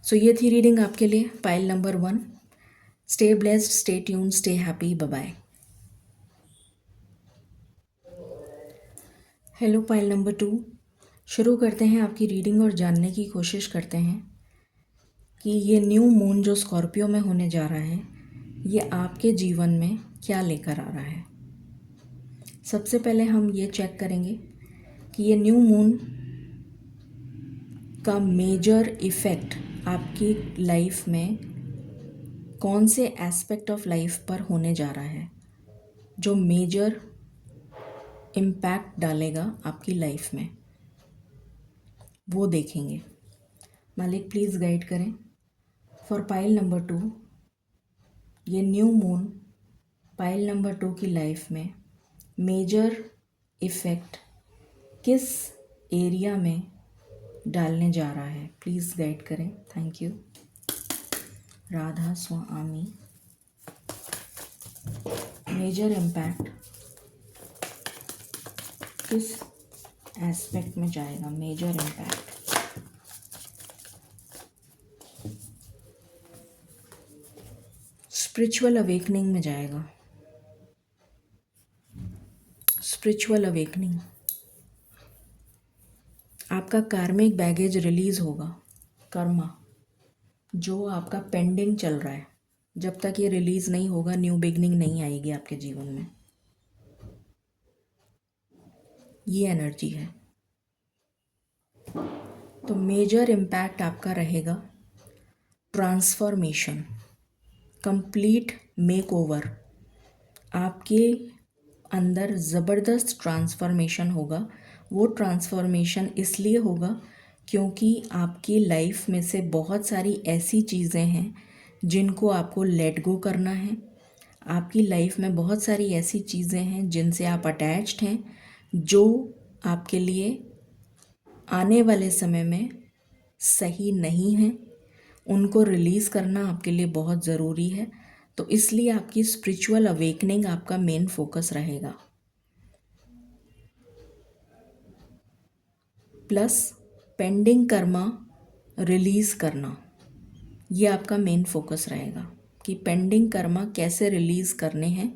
सो ये थी रीडिंग आपके लिए, pile number 1। Stay blessed, stay tune, stay happy, bye bye. Hello pile number 2। शुरू करते हैं आपकी रीडिंग और जानने की कोशिश करते हैं कि ये न्यू मून जो स्कॉर्पियो में होने जा रहा है ये आपके जीवन में क्या लेकर आ रहा है। सबसे पहले हम ये चेक करेंगे कि ये न्यू मून का मेजर इफ़ेक्ट आपकी लाइफ में कौन से एस्पेक्ट ऑफ लाइफ पर होने जा रहा है, जो मेजर इम्पैक्ट डालेगा आपकी लाइफ में, वो देखेंगे। मालिक प्लीज़ गाइड करें फॉर पाइल नंबर 2। ये न्यू मून पाइल नंबर 2 की लाइफ में मेजर इफ़ेक्ट किस एरिया में डालने जा रहा है, प्लीज़ गाइड करें। Thank you. Radha Swami. Major impact किस एस्पेक्ट में जाएगा, मेजर इम्पैक्ट। स्पिरिचुअल अवेकनिंग में जाएगा। स्पिरिचुअल अवेकनिंग, आपका कार्मिक बैगेज रिलीज होगा। कर्मा जो आपका पेंडिंग चल रहा है, जब तक ये रिलीज नहीं होगा न्यू बिगनिंग नहीं आएगी आपके जीवन में। ये एनर्जी है। तो मेजर इम्पैक्ट आपका रहेगा ट्रांसफॉर्मेशन, कंप्लीट मेकओवर। आपके अंदर ज़बरदस्त ट्रांसफॉर्मेशन होगा। वो ट्रांसफॉर्मेशन इसलिए होगा क्योंकि आपकी लाइफ में से बहुत सारी ऐसी चीज़ें हैं जिनको आपको लेट गो करना है। आपकी लाइफ में बहुत सारी ऐसी चीज़ें हैं जिनसे आप अटैच्ड हैं, जो आपके लिए आने वाले समय में सही नहीं हैं। उनको रिलीज़ करना आपके लिए बहुत ज़रूरी है। तो इसलिए आपकी स्पिरिचुअल अवेकनिंग आपका मेन फोकस रहेगा। प्लस पेंडिंग कर्मा रिलीज़ करना, ये आपका मेन फोकस रहेगा कि पेंडिंग कर्मा कैसे रिलीज़ करने हैं।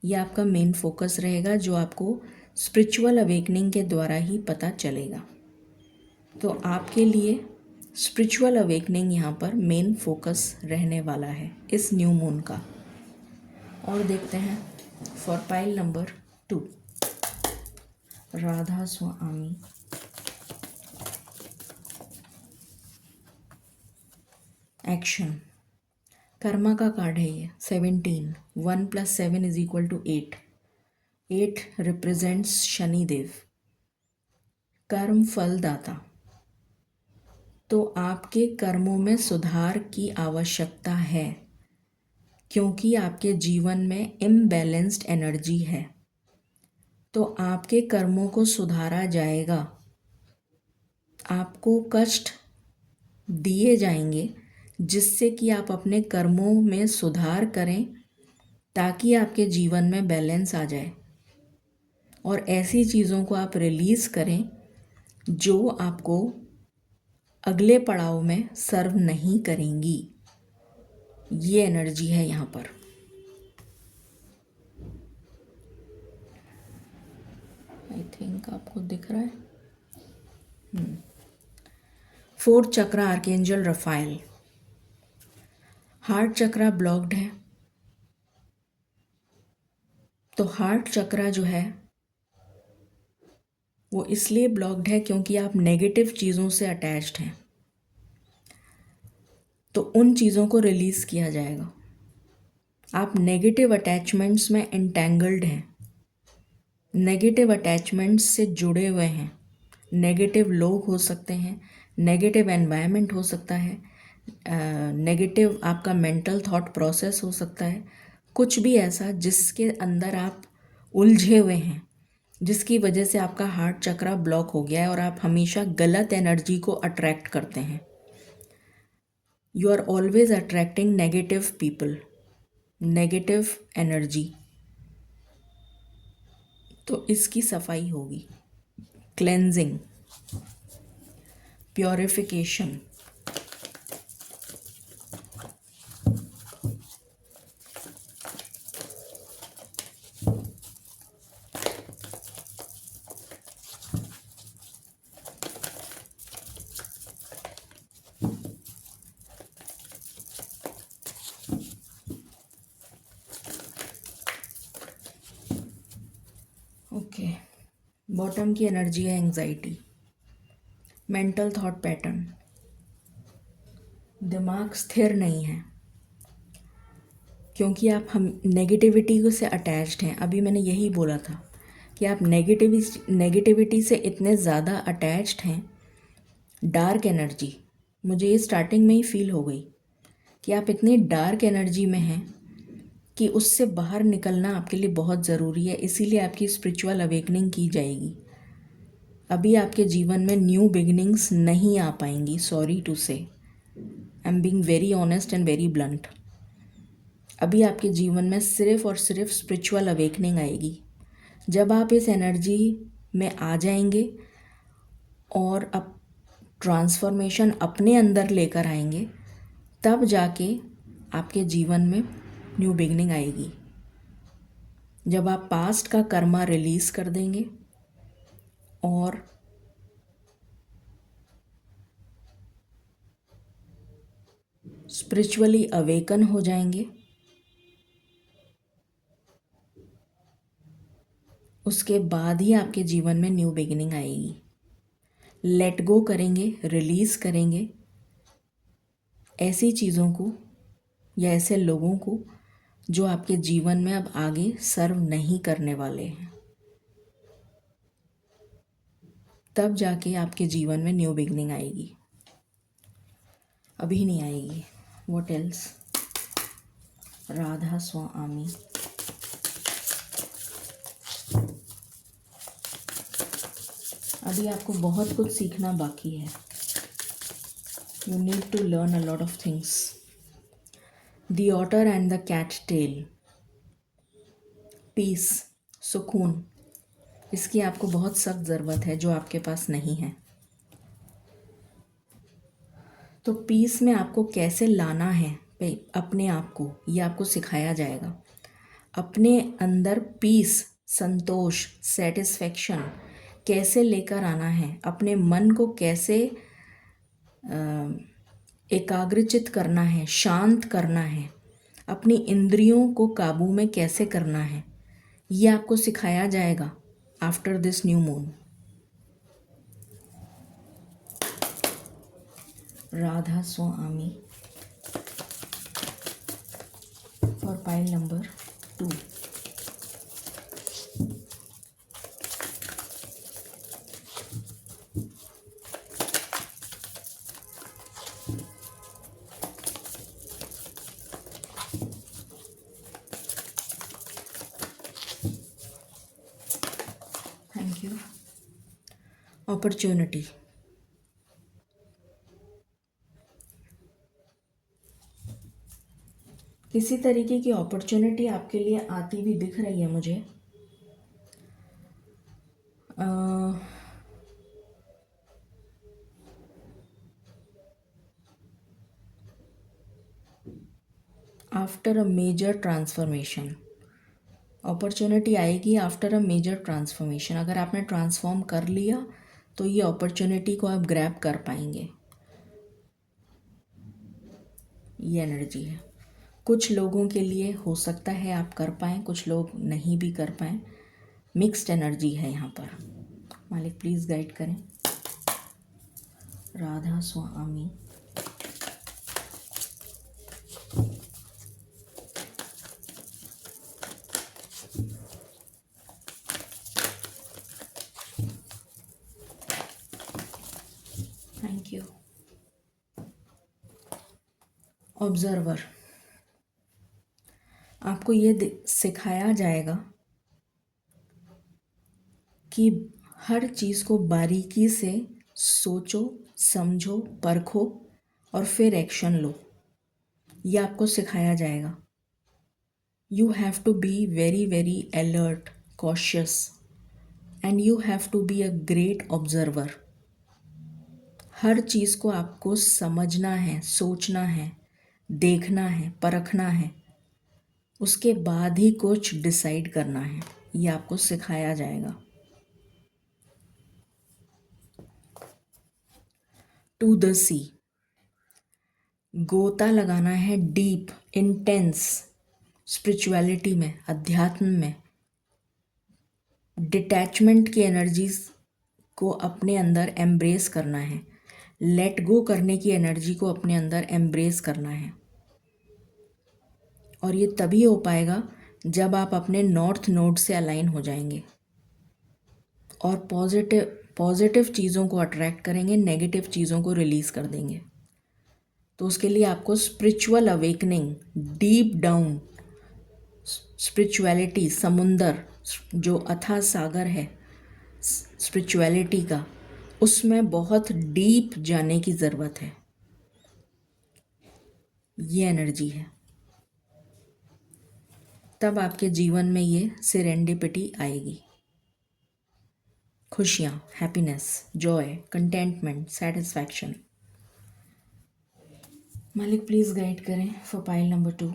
ये आपका मेन फोकस रहेगा, जो आपको स्पिरिचुअल अवेकनिंग के द्वारा ही पता चलेगा। तो आपके लिए स्पिरिचुअल अवेकनिंग यहाँ पर मेन फोकस रहने वाला है इस न्यू मून का। और देखते हैं for pile number 2, Radha Swami. Action, Karma का कार्ड है ये 17। 1 + 7 = 8। 8 रिप्रेजेंट्स शनिदेव, कर्म फलदाता। तो आपके कर्मों में सुधार की आवश्यकता है क्योंकि आपके जीवन में इम्बैलेंस्ड एनर्जी है। तो आपके कर्मों को सुधारा जाएगा, आपको कष्ट दिए जाएंगे जिससे कि आप अपने कर्मों में सुधार करें ताकि आपके जीवन में बैलेंस आ जाए और ऐसी चीज़ों को आप रिलीज़ करें जो आपको अगले पड़ाव में सर्व नहीं करेंगी। ये एनर्जी है यहाँ पर। आई थिंक आपको दिख रहा है। 4th चक्रा आर्कएंजल रफाइल। हार्ट चक्रा ब्लॉक्ड है। तो हार्ट चक्रा जो है वो इसलिए ब्लॉक्ड है क्योंकि आप नेगेटिव चीज़ों से अटैच्ड हैं। तो उन चीज़ों को रिलीज़ किया जाएगा। आप नेगेटिव अटैचमेंट्स में एंटेंगल्ड हैं, नेगेटिव अटैचमेंट्स से जुड़े हुए हैं। नेगेटिव लोग हो सकते हैं, नेगेटिव एनवायरनमेंट हो सकता है, नेगेटिव आपका मेंटल थॉट प्रोसेस हो सकता है, कुछ भी ऐसा जिसके अंदर आप उलझे हुए हैं, जिसकी वजह से आपका हार्ट चक्रा ब्लॉक हो गया है और आप हमेशा गलत एनर्जी को अट्रैक्ट करते हैं। You are always attracting negative people, negative energy. तो इसकी सफाई होगी, क्लेंजिंग, प्योरिफिकेशन। ओके, बॉटम की एनर्जी है एंजाइटी, मेंटल थॉट पैटर्न, दिमाग स्थिर नहीं है क्योंकि आप हम नेगेटिविटी से अटैच्ड हैं। अभी मैंने यही बोला था कि आप नेगेटिविटी से इतने ज़्यादा अटैच्ड हैं। डार्क एनर्जी, मुझे ये स्टार्टिंग में ही फील हो गई कि आप इतनी डार्क एनर्जी में हैं कि उससे बाहर निकलना आपके लिए बहुत ज़रूरी है। इसीलिए आपकी स्पिरिचुअल अवेकनिंग की जाएगी। अभी आपके जीवन में न्यू बिगिनिंग्स नहीं आ पाएंगी। सॉरी टू से, I am being very honest and very blunt. अभी आपके जीवन में सिर्फ और सिर्फ स्पिरिचुअल अवेकनिंग आएगी। जब आप इस एनर्जी में आ जाएंगे और अब ट्रांसफॉर्मेशन अपने अंदर लेकर आएंगे, तब जाके आपके जीवन में न्यू बिगनिंग आएगी। जब आप पास्ट का कर्मा रिलीज़ कर देंगे और स्पिरिचुअली अवेकन हो जाएंगे, उसके बाद ही आपके जीवन में न्यू बिगिनिंग आएगी। लेट गो करेंगे, रिलीज़ करेंगे ऐसी चीज़ों को या ऐसे लोगों को जो आपके जीवन में अब आगे सर्व नहीं करने वाले हैं। तब जाके आपके जीवन में न्यू बिगनिंग आएगी, अभी नहीं आएगी। What else? राधा स्वामी। अभी आपको बहुत कुछ सीखना बाकी है। You need to learn a lot of things. The otter and the cat tail, peace, सुकून, इसकी आपको बहुत सख्त ज़रूरत है जो आपके पास नहीं है। तो पीस में आपको कैसे लाना है अपने आप को, ये आपको सिखाया जाएगा। अपने अंदर पीस, संतोष, सेटिस्फैक्शन कैसे लेकर आना है, अपने मन को कैसे एकाग्रचित करना है, शांत करना है, अपनी इंद्रियों को काबू में कैसे करना है, ये आपको सिखाया जाएगा after this new moon. Radha Swami for pile number 2। Thank you. Opportunity. किसी तरीके की अपॉर्चुनिटी आपके लिए आती हुई दिख रही है मुझे। After a major transformation, opportunity आएगी आफ्टर अ मेजर ट्रांसफॉर्मेशन। अगर आपने ट्रांसफॉर्म कर लिया तो ये अपॉर्चुनिटी को आप ग्रैब कर पाएंगे, ये एनर्जी है। कुछ लोगों के लिए हो सकता है आप कर पाएँ, कुछ लोग नहीं भी कर पाएँ। मिक्स्ड एनर्जी है यहाँ पर। मालिक प्लीज़ गाइड करें। Radha Swami. Thank you. Observer. आपको ये सिखाया जाएगा कि हर चीज़ को बारीकी से सोचो, समझो, परखो और फिर एक्शन लो। ये आपको सिखाया जाएगा। You have to be very very alert, cautious and you have to be a great observer. हर चीज़ को आपको समझना है, सोचना है, देखना है, परखना है, उसके बाद ही कुछ डिसाइड करना है। ये आपको सिखाया जाएगा। टू द सी, गोता लगाना है डीप इंटेंस स्पिरिचुअलिटी में, अध्यात्म में। डिटैचमेंट की एनर्जीज को अपने अंदर एम्ब्रेस करना है, लेट गो करने की एनर्जी को अपने अंदर एम्ब्रेस करना है। और ये तभी हो पाएगा जब आप अपने नॉर्थ नोड से अलाइन हो जाएंगे और पॉजिटिव चीज़ों को अट्रैक्ट करेंगे, नेगेटिव चीज़ों को रिलीज़ कर देंगे। तो उसके लिए आपको spiritual awakening, deep down spirituality, समुंदर जो अथाह सागर है स्पिरिचुअलिटी का, उसमें बहुत डीप जाने की ज़रूरत है। ये एनर्जी है। तब आपके जीवन में ये सेरेंडिपिटी आएगी। खुशियाँ, हैप्पीनेस, जॉय, कंटेंटमेंट, सेटिस्फैक्शन। मालिक प्लीज़ गाइड करें for pile number 2।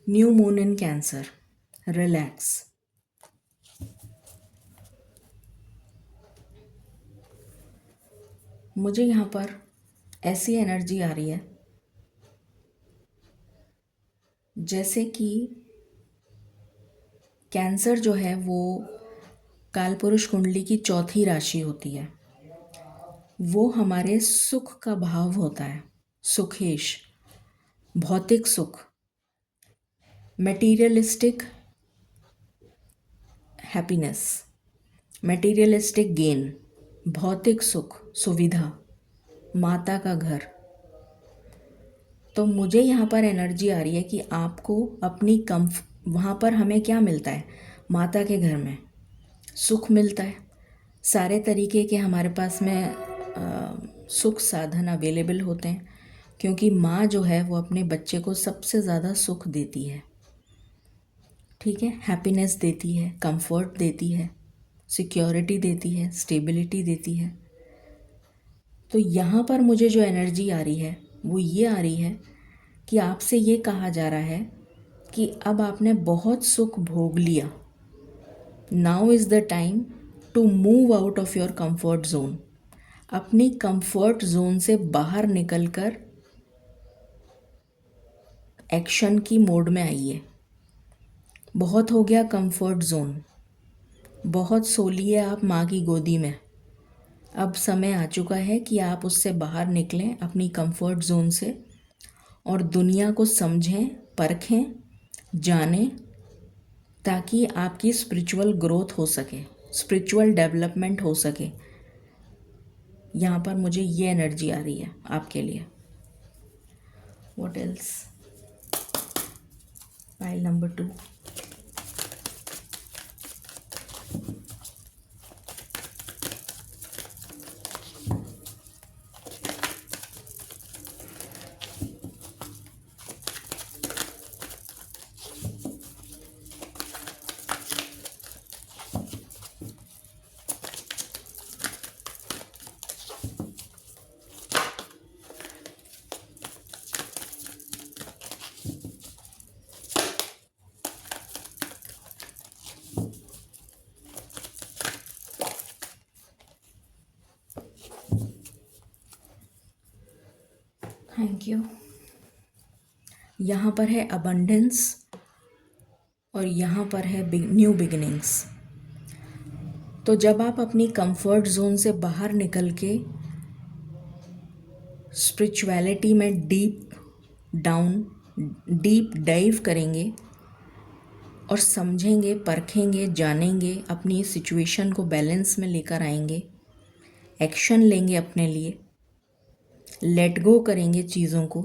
New moon in cancer, relax. मुझे यहाँ पर ऐसी एनर्जी आ रही है जैसे कि कैंसर जो है वो कालपुरुष कुंडली की चौथी राशि होती है। वो हमारे सुख का भाव होता है, सुखेश, भौतिक सुख, मटेरियलिस्टिक हैप्पीनेस, मटेरियलिस्टिक गेन, भौतिक सुख, सुविधा, माता का घर। तो मुझे यहाँ पर एनर्जी आ रही है कि आपको अपनी वहाँ पर हमें क्या मिलता है, माता के घर में सुख मिलता है। सारे तरीके के हमारे पास में सुख साधन अवेलेबल होते हैं, क्योंकि माँ जो है वो अपने बच्चे को सबसे ज़्यादा सुख देती है। ठीक है, हैप्पीनेस देती है, कंफर्ट देती है, सिक्योरिटी देती है, स्टेबिलिटी देती है। तो यहाँ पर मुझे जो एनर्जी आ रही है वो ये आ रही है कि आपसे ये कहा जा रहा है कि अब आपने बहुत सुख भोग लिया। Now is the time to move out of your comfort zone. अपनी कंफर्ट जोन से बाहर निकलकर एक्शन की मोड में आइए। बहुत हो गया कंफर्ट जोन, बहुत सो लिए आप माँ की गोदी में। अब समय आ चुका है कि आप उससे बाहर निकलें, अपनी कंफर्ट जोन से, और दुनिया को समझें, परखें, जानें, ताकि आपकी स्पिरिचुअल ग्रोथ हो सके, स्पिरिचुअल डेवलपमेंट हो सके। यहाँ पर मुझे ये एनर्जी आ रही है आपके लिए। What else? Pile number 2। Thank you. यहाँ पर है अबंडेंस और यहाँ पर है न्यू बिगिनिंग्स। तो जब आप अपनी कंफर्ट जोन से बाहर निकल के स्पिरिचुअलिटी में डीप डाइव करेंगे और समझेंगे, परखेंगे, जानेंगे, अपनी सिचुएशन को बैलेंस में लेकर आएंगे, एक्शन लेंगे अपने लिए, लेट गो करेंगे चीज़ों को,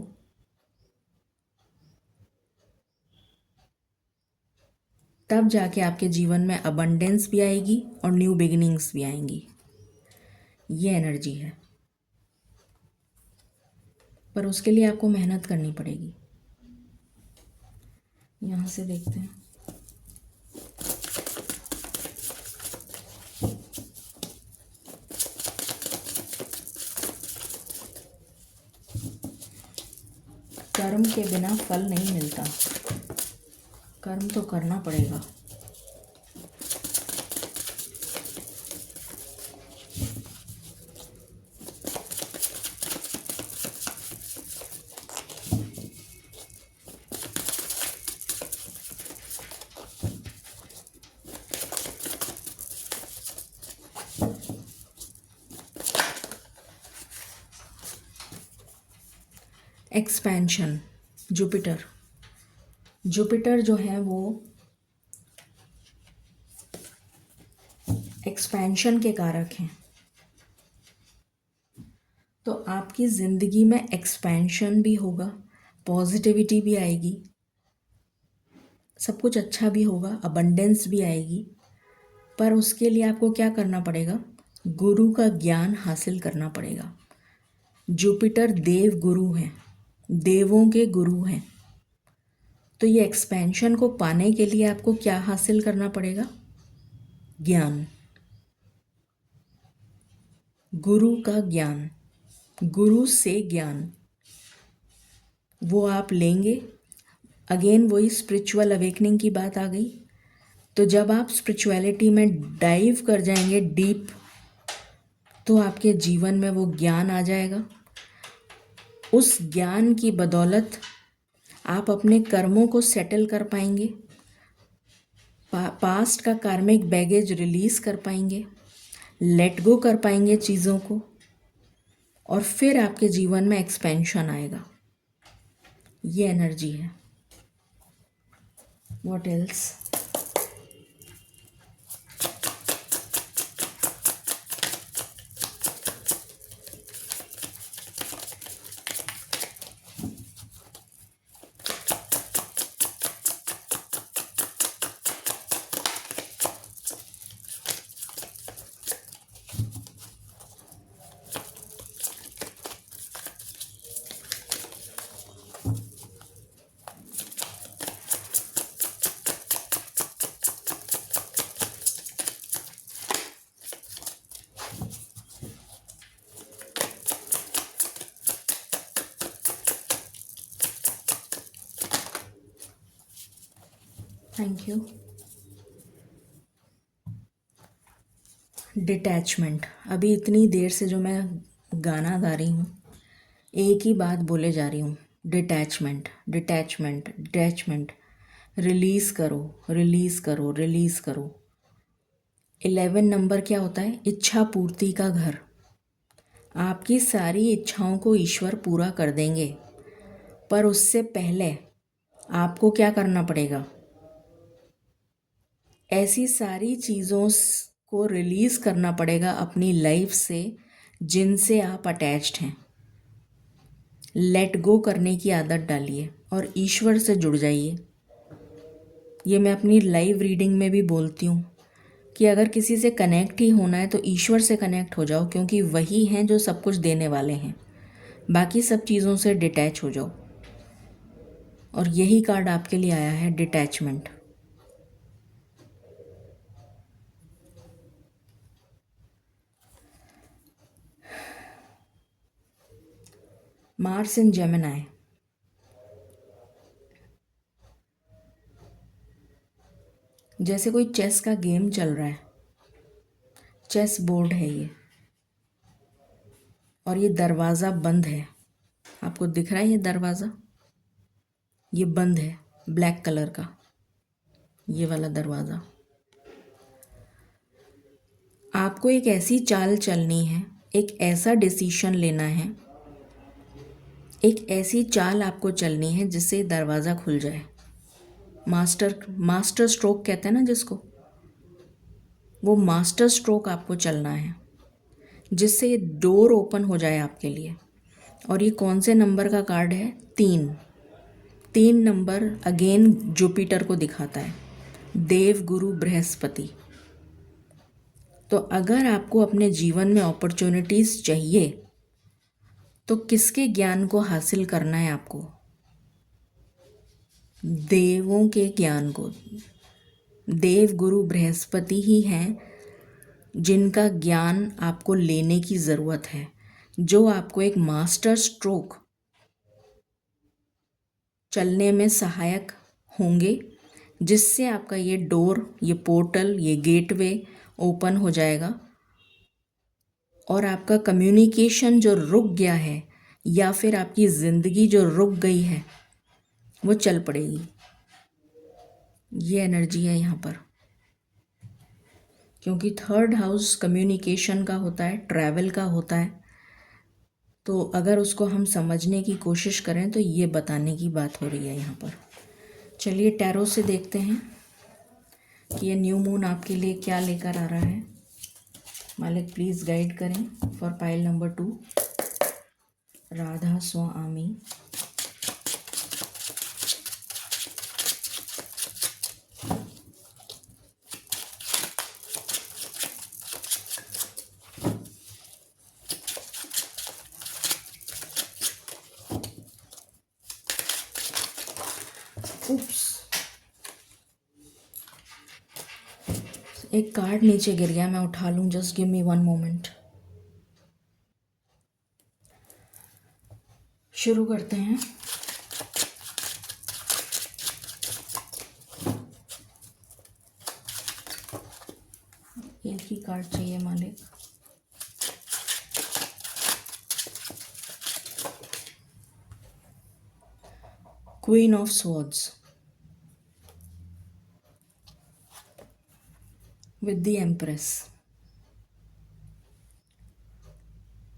तब जाके आपके जीवन में अबंडेंस भी आएगी और न्यू बिगिनिंग्स भी आएंगी। ये एनर्जी है, पर उसके लिए आपको मेहनत करनी पड़ेगी। यहाँ से देखते हैं। कर्म के बिना फल नहीं मिलता, कर्म तो करना पड़ेगा। एक्सपेंशन। जुपिटर जो है वो एक्सपेंशन के कारक हैं। तो आपकी ज़िंदगी में एक्सपेंशन भी होगा, पॉजिटिविटी भी आएगी, सब कुछ अच्छा भी होगा, अबंडेंस भी आएगी। पर उसके लिए आपको क्या करना पड़ेगा? गुरु का ज्ञान हासिल करना पड़ेगा। जुपिटर देव गुरु हैं, देवों के गुरु हैं। तो ये एक्सपेंशन को पाने के लिए आपको क्या हासिल करना पड़ेगा? ज्ञान, गुरु का ज्ञान, गुरु से ज्ञान वो आप लेंगे। अगेन वही स्पिरिचुअल अवेकनिंग की बात आ गई। तो जब आप स्पिरिचुअलिटी में डाइव कर जाएंगे डीप, तो आपके जीवन में वो ज्ञान आ जाएगा। उस ज्ञान की बदौलत आप अपने कर्मों को सेटल कर पाएंगे, पास्ट का कार्मिक बैगेज रिलीज कर पाएंगे, लेट गो कर पाएंगे चीज़ों को, और फिर आपके जीवन में एक्सपेंशन आएगा। ये एनर्जी है। What else? Thank you. Detachment. अभी इतनी देर से जो मैं गाना गा रही हूँ, एक ही बात बोले जा रही हूँ, डिटैचमेंट डिटैचमेंट डिटैचमेंट। रिलीज़ करो, रिलीज़ करो, रिलीज़ करो। 11 नंबर क्या होता है? इच्छा पूर्ति का घर। आपकी सारी इच्छाओं को ईश्वर पूरा कर देंगे, पर उससे पहले आपको क्या करना पड़ेगा? ऐसी सारी चीज़ों को रिलीज़ करना पड़ेगा अपनी लाइफ से जिनसे आप अटैच्ड हैं। लेट गो करने की आदत डालिए और ईश्वर से जुड़ जाइए। ये मैं अपनी लाइव रीडिंग में भी बोलती हूँ कि अगर किसी से कनेक्ट ही होना है तो ईश्वर से कनेक्ट हो जाओ, क्योंकि वही हैं जो सब कुछ देने वाले हैं। बाकी सब चीज़ों से डिटैच हो जाओ। और यही कार्ड आपके लिए आया है, डिटैचमेंट। मार्स इन जेमिनी। जैसे कोई चेस का गेम चल रहा है, चेस बोर्ड है ये, और ये दरवाज़ा बंद है। आपको दिख रहा है ये दरवाज़ा? ये बंद है, ब्लैक कलर का, ये वाला दरवाज़ा। आपको एक ऐसी चाल चलनी है, एक ऐसा डिसीशन लेना है, एक ऐसी चाल आपको चलनी है जिससे दरवाज़ा खुल जाए। मास्टर स्ट्रोक कहते हैं ना जिसको, वो मास्टर स्ट्रोक आपको चलना है जिससे ये डोर ओपन हो जाए आपके लिए। और ये कौन से नंबर का कार्ड है? 3। 3 नंबर अगेन जुपिटर को दिखाता है, देव गुरु बृहस्पति। तो अगर आपको अपने जीवन में अपॉर्चुनिटीज़ चाहिए तो किसके ज्ञान को हासिल करना है आपको? देवों के ज्ञान को। देव गुरु बृहस्पति ही हैं जिनका ज्ञान आपको लेने की ज़रूरत है, जो आपको एक मास्टर स्ट्रोक चलने में सहायक होंगे, जिससे आपका ये डोर, ये पोर्टल, ये गेटवे ओपन हो जाएगा और आपका कम्युनिकेशन जो रुक गया है या फिर आपकी ज़िंदगी जो रुक गई है वो चल पड़ेगी। ये एनर्जी है यहाँ पर, क्योंकि 3rd हाउस कम्युनिकेशन का होता है, ट्रैवल का होता है। तो अगर उसको हम समझने की कोशिश करें तो ये बताने की बात हो रही है यहाँ पर। चलिए टैरो से देखते हैं कि ये न्यू मून आपके लिए क्या लेकर आ रहा है। मालिक प्लीज़ गाइड करें फॉर पाइल नंबर 2, राधा स्वामी। उप्स, एक कार्ड नीचे गिर गया, मैं उठा लूँ। Just give me 1 moment. शुरू करते हैं। एक ही कार्ड चाहिए मालिक। Queen of swords with the empress.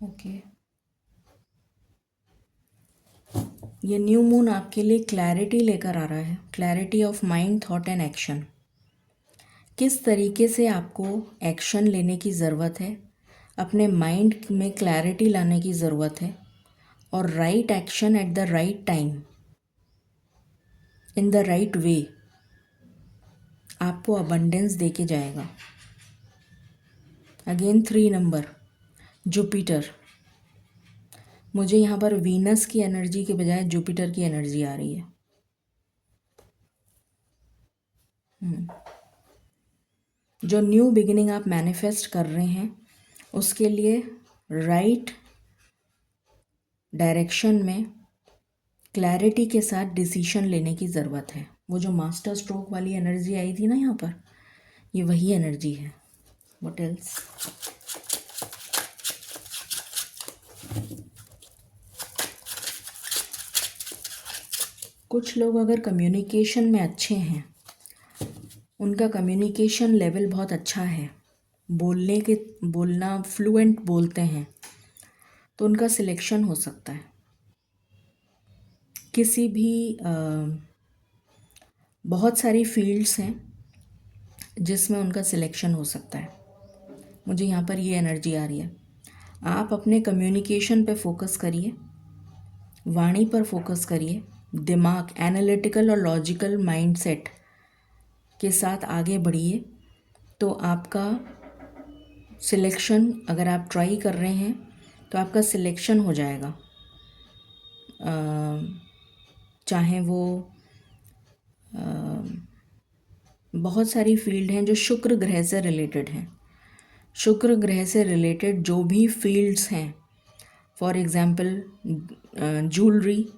Okay, ये न्यू मून आपके लिए क्लैरिटी लेकर आ रहा है, clarity of mind, thought and action. किस तरीके से आपको एक्शन लेने की ज़रूरत है, अपने माइंड में क्लैरिटी लाने की ज़रूरत है, और right action at the right time in the right way आपको अबंडेंस दे के जाएगा। Again 3 number Jupiter. मुझे यहाँ पर वीनस की एनर्जी के बजाय जुपिटर की एनर्जी आ रही है। जो न्यू बिगिनिंग आप मैनिफेस्ट कर रहे हैं उसके लिए राइट डायरेक्शन में क्लैरिटी के साथ डिसीजन लेने की ज़रूरत है। वो जो मास्टर स्ट्रोक वाली एनर्जी आई थी ना यहाँ पर, ये वही एनर्जी है. What else? कुछ लोग अगर कम्युनिकेशन में अच्छे हैं, उनका कम्युनिकेशन लेवल बहुत अच्छा है, बोलना फ्लुएंट बोलते हैं, तो उनका सिलेक्शन हो सकता है किसी भी बहुत सारी फील्ड्स हैं जिसमें उनका सिलेक्शन हो सकता है. मुझे यहाँ पर ये एनर्जी आ रही है. आप अपने कम्युनिकेशन पे फोकस करिए, वाणी पर फोकस करिए, दिमाग एनालिटिकल और लॉजिकल माइंडसेट के साथ आगे बढ़िए, तो आपका सिलेक्शन, अगर आप ट्राई कर रहे हैं तो आपका सिलेक्शन हो जाएगा. चाहे वो बहुत सारी फील्ड हैं जो शुक्र ग्रह से रिलेटेड हैं. शुक्र ग्रह से रिलेटेड जो भी फील्ड्स हैं, for example jewellery,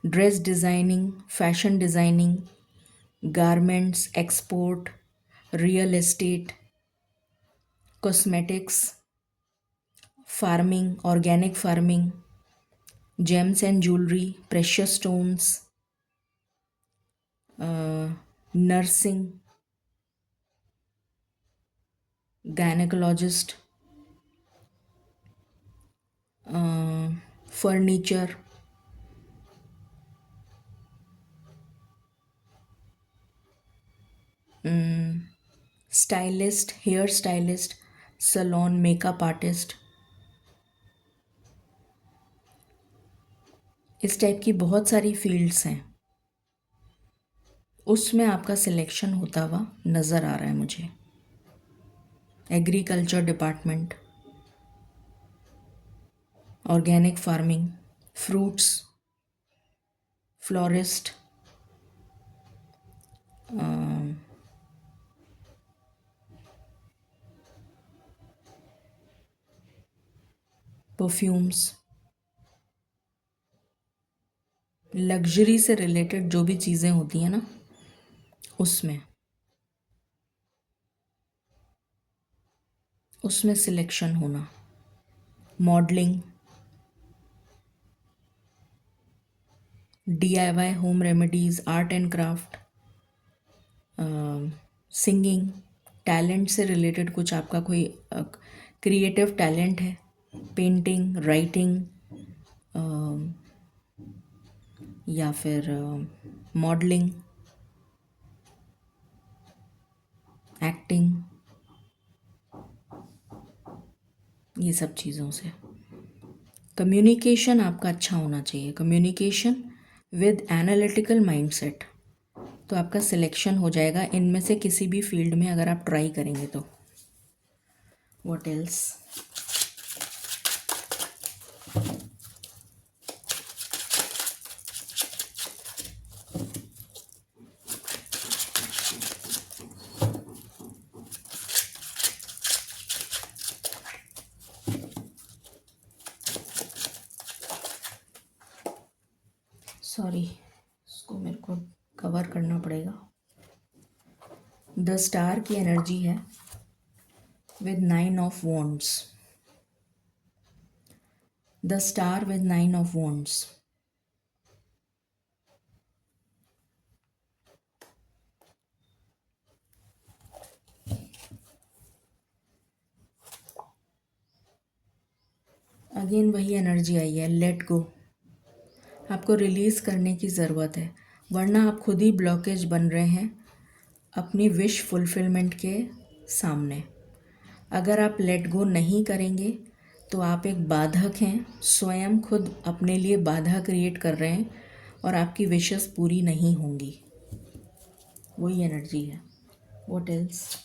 dress designing, fashion designing, garments, export, real estate, cosmetics, farming, organic farming, gems and jewellery, precious stones, nursing, gynaecologist, furniture, stylist, hair stylist, salon, makeup artist, इस type की बहुत सारी fields हैं. उसमें आपका selection होता हुआ नज़र आ रहा है मुझे. Agriculture department, organic farming, fruits, florist, perfumes, luxury से रिलेटेड जो भी चीज़ें होती हैं ना, उसमें सिलेक्शन होना. Modelling, DIY home remedies, art and craft, singing, talent से रिलेटेड कुछ आपका कोई क्रिएटिव टैलेंट है, पेंटिंग, राइटिंग, या फिर मॉडलिंग, एक्टिंग, ये सब चीज़ों से. कम्युनिकेशन आपका अच्छा होना चाहिए, कम्युनिकेशन विद एनालिटिकल माइंडसेट, तो आपका सिलेक्शन हो जाएगा इनमें से किसी भी फील्ड में अगर आप ट्राई करेंगे तो. What else? सॉरी, इसको मेरे को कवर करना पड़ेगा. द स्टार की एनर्जी है with 9 of wands. The star with 9 of wands. Again वही एनर्जी आई है, लेट गो. आपको रिलीज़ करने की ज़रूरत है, वरना आप खुद ही ब्लॉकेज बन रहे हैं अपनी विश फुलफिलमेंट के सामने. अगर आप लेट गो नहीं करेंगे तो आप एक बाधक हैं, स्वयं खुद अपने लिए बाधा क्रिएट कर रहे हैं और आपकी विशेस पूरी नहीं होंगी. वही एनर्जी है. What else?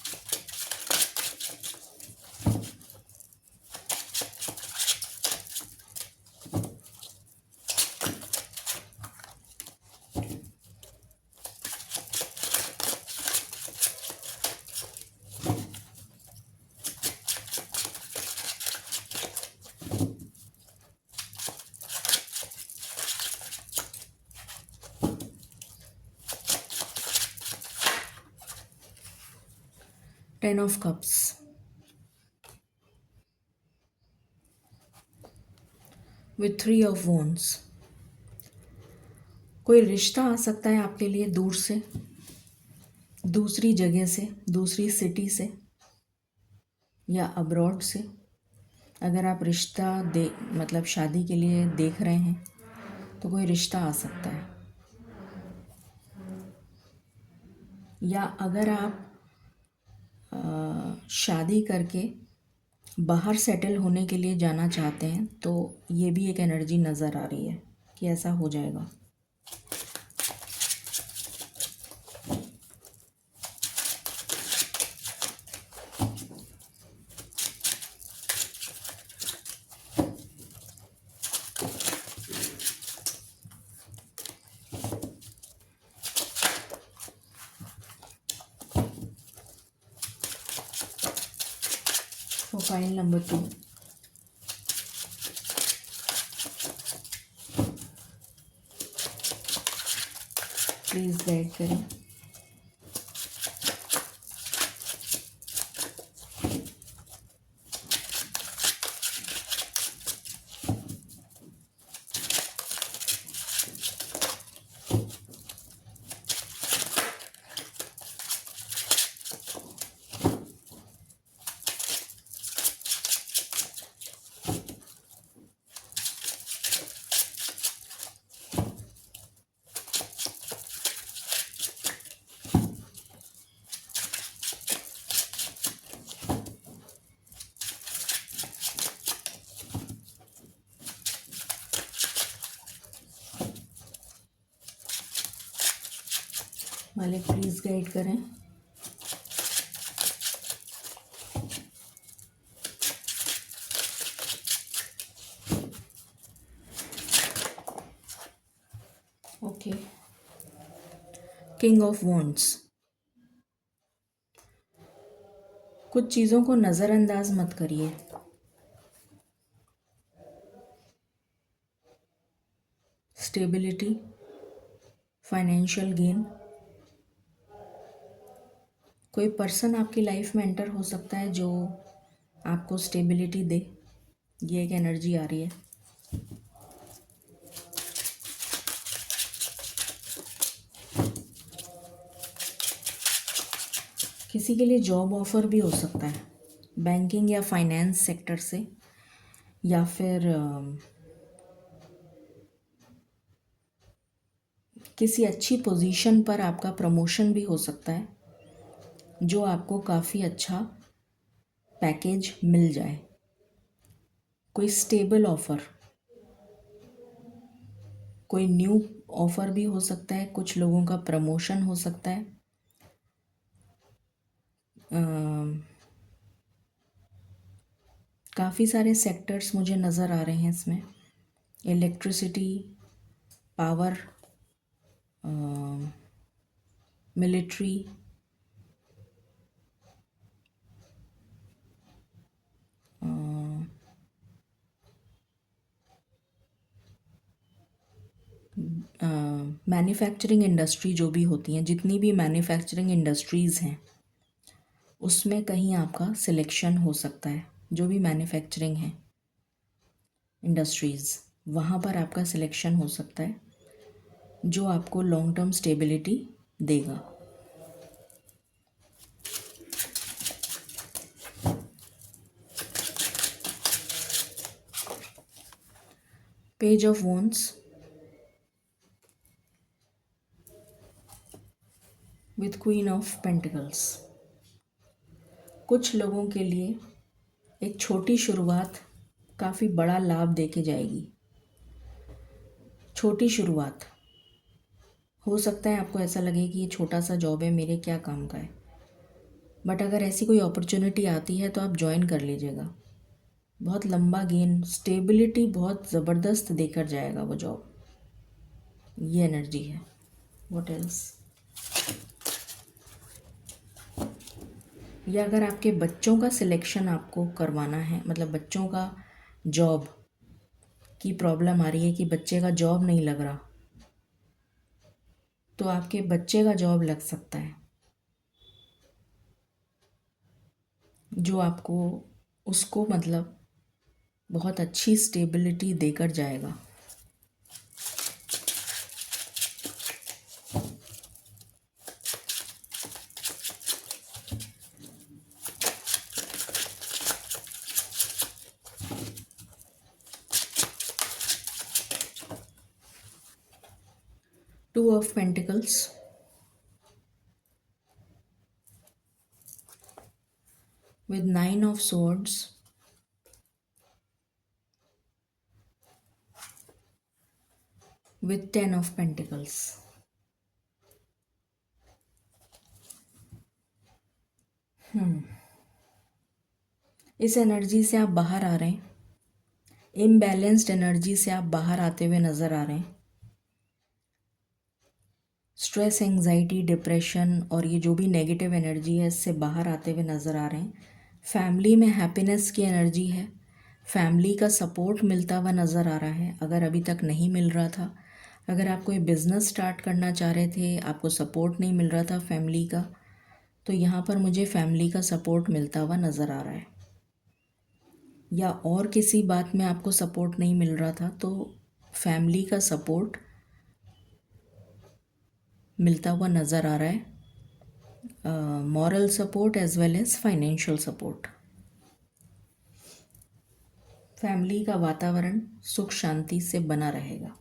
10 of cups, with 3 of wands. कोई रिश्ता आ सकता है आपके लिए दूर से, दूसरी जगह से, दूसरी सिटी से या अब्रॉड से। अगर आप रिश्ता मतलब शादी के लिए देख रहे हैं तो कोई रिश्ता आ सकता है। या अगर आप शादी करके बाहर सेटल होने के लिए जाना चाहते हैं तो ये भी एक एनर्जी नज़र आ रही है कि ऐसा हो जाएगा। For file number 2, please guide करें। मालिक प्लीज़ गाइड करें। Okay, king of wands. कुछ चीज़ों को नज़रअंदाज मत करिए। स्टेबिलिटी, फाइनेंशियल गेन, कोई पर्सन आपकी लाइफ में एंटर हो सकता है जो आपको स्टेबिलिटी दे। ये एक एनर्जी आ रही है। किसी के लिए जॉब ऑफर भी हो सकता है, बैंकिंग या फाइनेंस सेक्टर से, या फिर किसी अच्छी पोजीशन पर आपका प्रमोशन भी हो सकता है जो आपको काफ़ी अच्छा पैकेज मिल जाए। कोई स्टेबल ऑफ़र, कोई न्यू ऑफ़र भी हो सकता है। कुछ लोगों का प्रमोशन हो सकता है। काफ़ी सारे सेक्टर्स मुझे नज़र आ रहे हैं इसमें। Electricity, power, military, manufacturing industry जो भी होती हैं, जितनी भी मैन्युफैक्चरिंग इंडस्ट्रीज़ हैं उसमें कहीं आपका सिलेक्शन हो सकता है। जो भी मैन्युफैक्चरिंग है इंडस्ट्रीज़, वहाँ पर आपका सिलेक्शन हो सकता है जो आपको लॉन्ग टर्म स्टेबिलिटी देगा। Page of wands with queen of pentacles. कुछ लोगों के लिए एक छोटी शुरुआत काफ़ी बड़ा लाभ देके जाएगी। छोटी शुरुआत हो सकता है आपको ऐसा लगे कि ये छोटा सा जॉब है, मेरे क्या काम का है, बट अगर ऐसी कोई अपॉर्चुनिटी आती है तो आप ज्वाइन कर लीजिएगा। बहुत लंबा गेन, स्टेबिलिटी बहुत ज़बरदस्त देकर जाएगा वो जॉब। ये एनर्जी है। What else? या अगर आपके बच्चों का सिलेक्शन आपको करवाना है, मतलब बच्चों का जॉब की प्रॉब्लम आ रही है कि बच्चे का जॉब नहीं लग रहा, तो आपके बच्चे का जॉब लग सकता है। जो आपको उसको मतलब बहुत अच्छी स्टेबिलिटी देकर जाएगा। Two of pentacles, with nine of swords, with 10 of pentacles. इस एनर्जी से आप बाहर आ रहे हैं, इम्बैलेंस्ड एनर्जी से आप बाहर आते हुए नज़र आ रहे हैं। स्ट्रेस, एंजाइटी, डिप्रेशन और ये जो भी नेगेटिव एनर्जी है इससे बाहर आते हुए नज़र आ रहे हैं। फैमिली में हैप्पीनेस की एनर्जी है, फैमिली का सपोर्ट मिलता हुआ नज़र आ रहा है। अगर अभी तक नहीं मिल रहा था, अगर आप कोई बिज़नेस स्टार्ट करना चाह रहे थे, आपको सपोर्ट नहीं मिल रहा था फैमिली का, तो यहाँ पर मुझे फैमिली का सपोर्ट मिलता हुआ नज़र आ रहा है। या और किसी बात में आपको सपोर्ट नहीं मिल रहा था तो फैमिली का सपोर्ट मिलता हुआ नज़र आ रहा है। Moral support as well as financial support. Family का वातावरण सुख शांति से बना रहेगा।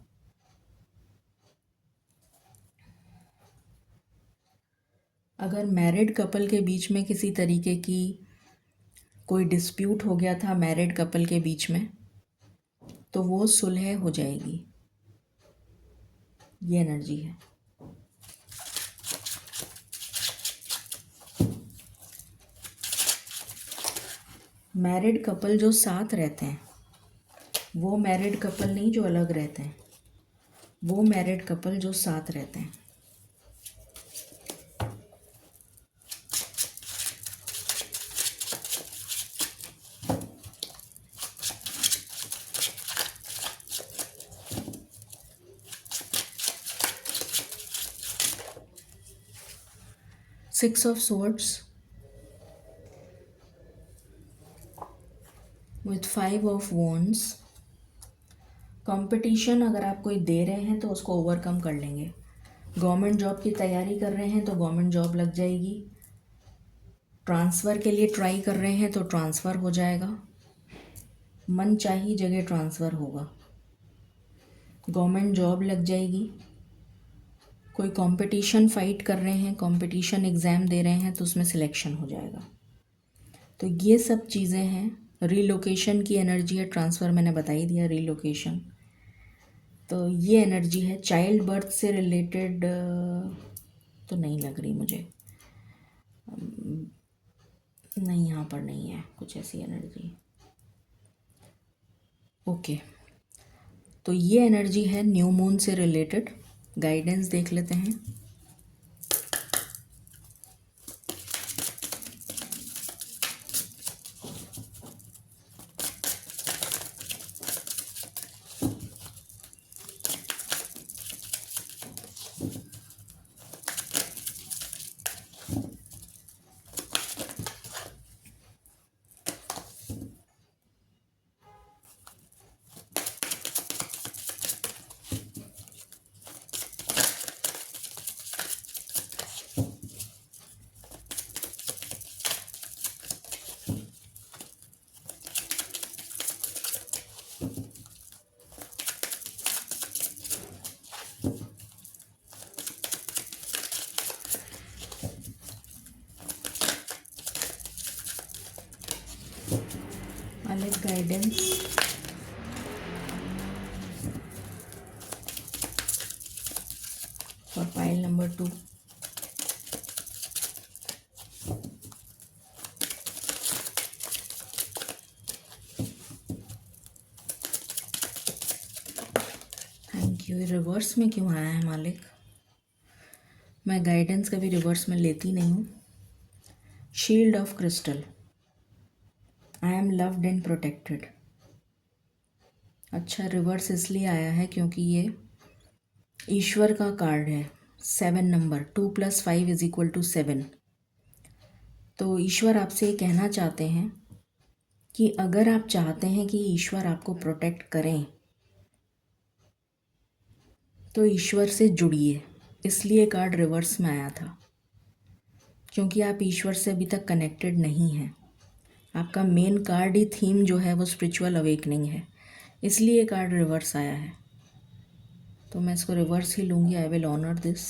अगर मैरिड कपल के बीच में किसी तरीके की कोई डिस्प्यूट हो गया था मैरिड कपल के बीच में, तो वो सुलह हो जाएगी, ये एनर्जी है। मैरिड कपल जो साथ रहते हैं, वो मैरिड कपल नहीं जो अलग रहते हैं, वो मैरिड कपल जो साथ रहते हैं। Six of swords with five of wands. Competition अगर आप कोई दे रहे हैं तो उसको ओवरकम कर लेंगे। गवर्नमेंट जॉब की तैयारी कर रहे हैं तो गवर्नमेंट जॉब लग जाएगी। ट्रांसफ़र के लिए ट्राई कर रहे हैं तो ट्रांसफ़र हो जाएगा। मन चाही जगह ट्रांसफ़र होगा, गवर्नमेंट जॉब लग जाएगी। कोई कंपटीशन फ़ाइट कर रहे हैं, कंपटीशन एग्ज़ाम दे रहे हैं तो उसमें सिलेक्शन हो जाएगा। तो ये सब चीज़ें हैं। रीलोकेशन की एनर्जी है, ट्रांसफ़र मैंने बता ही दिया, रीलोकेशन। तो ये एनर्जी है। चाइल्ड बर्थ से रिलेटेड तो नहीं लग रही मुझे, नहीं, यहाँ पर नहीं है कुछ ऐसी एनर्जी। ओके, तो ये एनर्जी है न्यू मून से रिलेटेड। गाइडेंस देख लेते हैं। Alec guidance for pile number 2. Thank you. Reverse में क्यों आया है मालिक? मैं गाइडेंस कभी रिवर्स में लेती नहीं हूँ। Shield of crystal, I am loved and protected. अच्छा, रिवर्स इसलिए आया है क्योंकि ये ईश्वर का कार्ड है। 7 नंबर, 2 + 5 = 7। तो ईश्वर आपसे ये कहना चाहते हैं कि अगर आप चाहते हैं कि ईश्वर आपको प्रोटेक्ट करें तो ईश्वर से जुड़िए। इसलिए कार्ड रिवर्स में आया था, क्योंकि आप ईश्वर से अभी तक कनेक्टेड नहीं हैं। आपका मेन कार्ड ही थीम जो है वो स्पिरिचुअल अवेकनिंग है, इसलिए कार्ड रिवर्स आया है। तो मैं इसको रिवर्स ही लूँगी। I will honour this.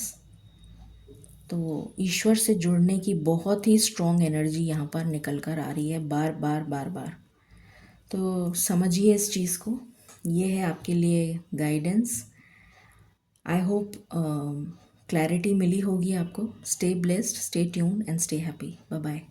तो ईश्वर से जुड़ने की बहुत ही स्ट्रॉन्ग एनर्जी यहाँ पर निकल कर आ रही है, बार बार बार बार। तो समझिए इस चीज़ को। ये है आपके लिए गाइडेंस। आई होप क्लैरिटी मिली होगी आपको। Stay blessed, stay tuned and stay happy. Bye bye.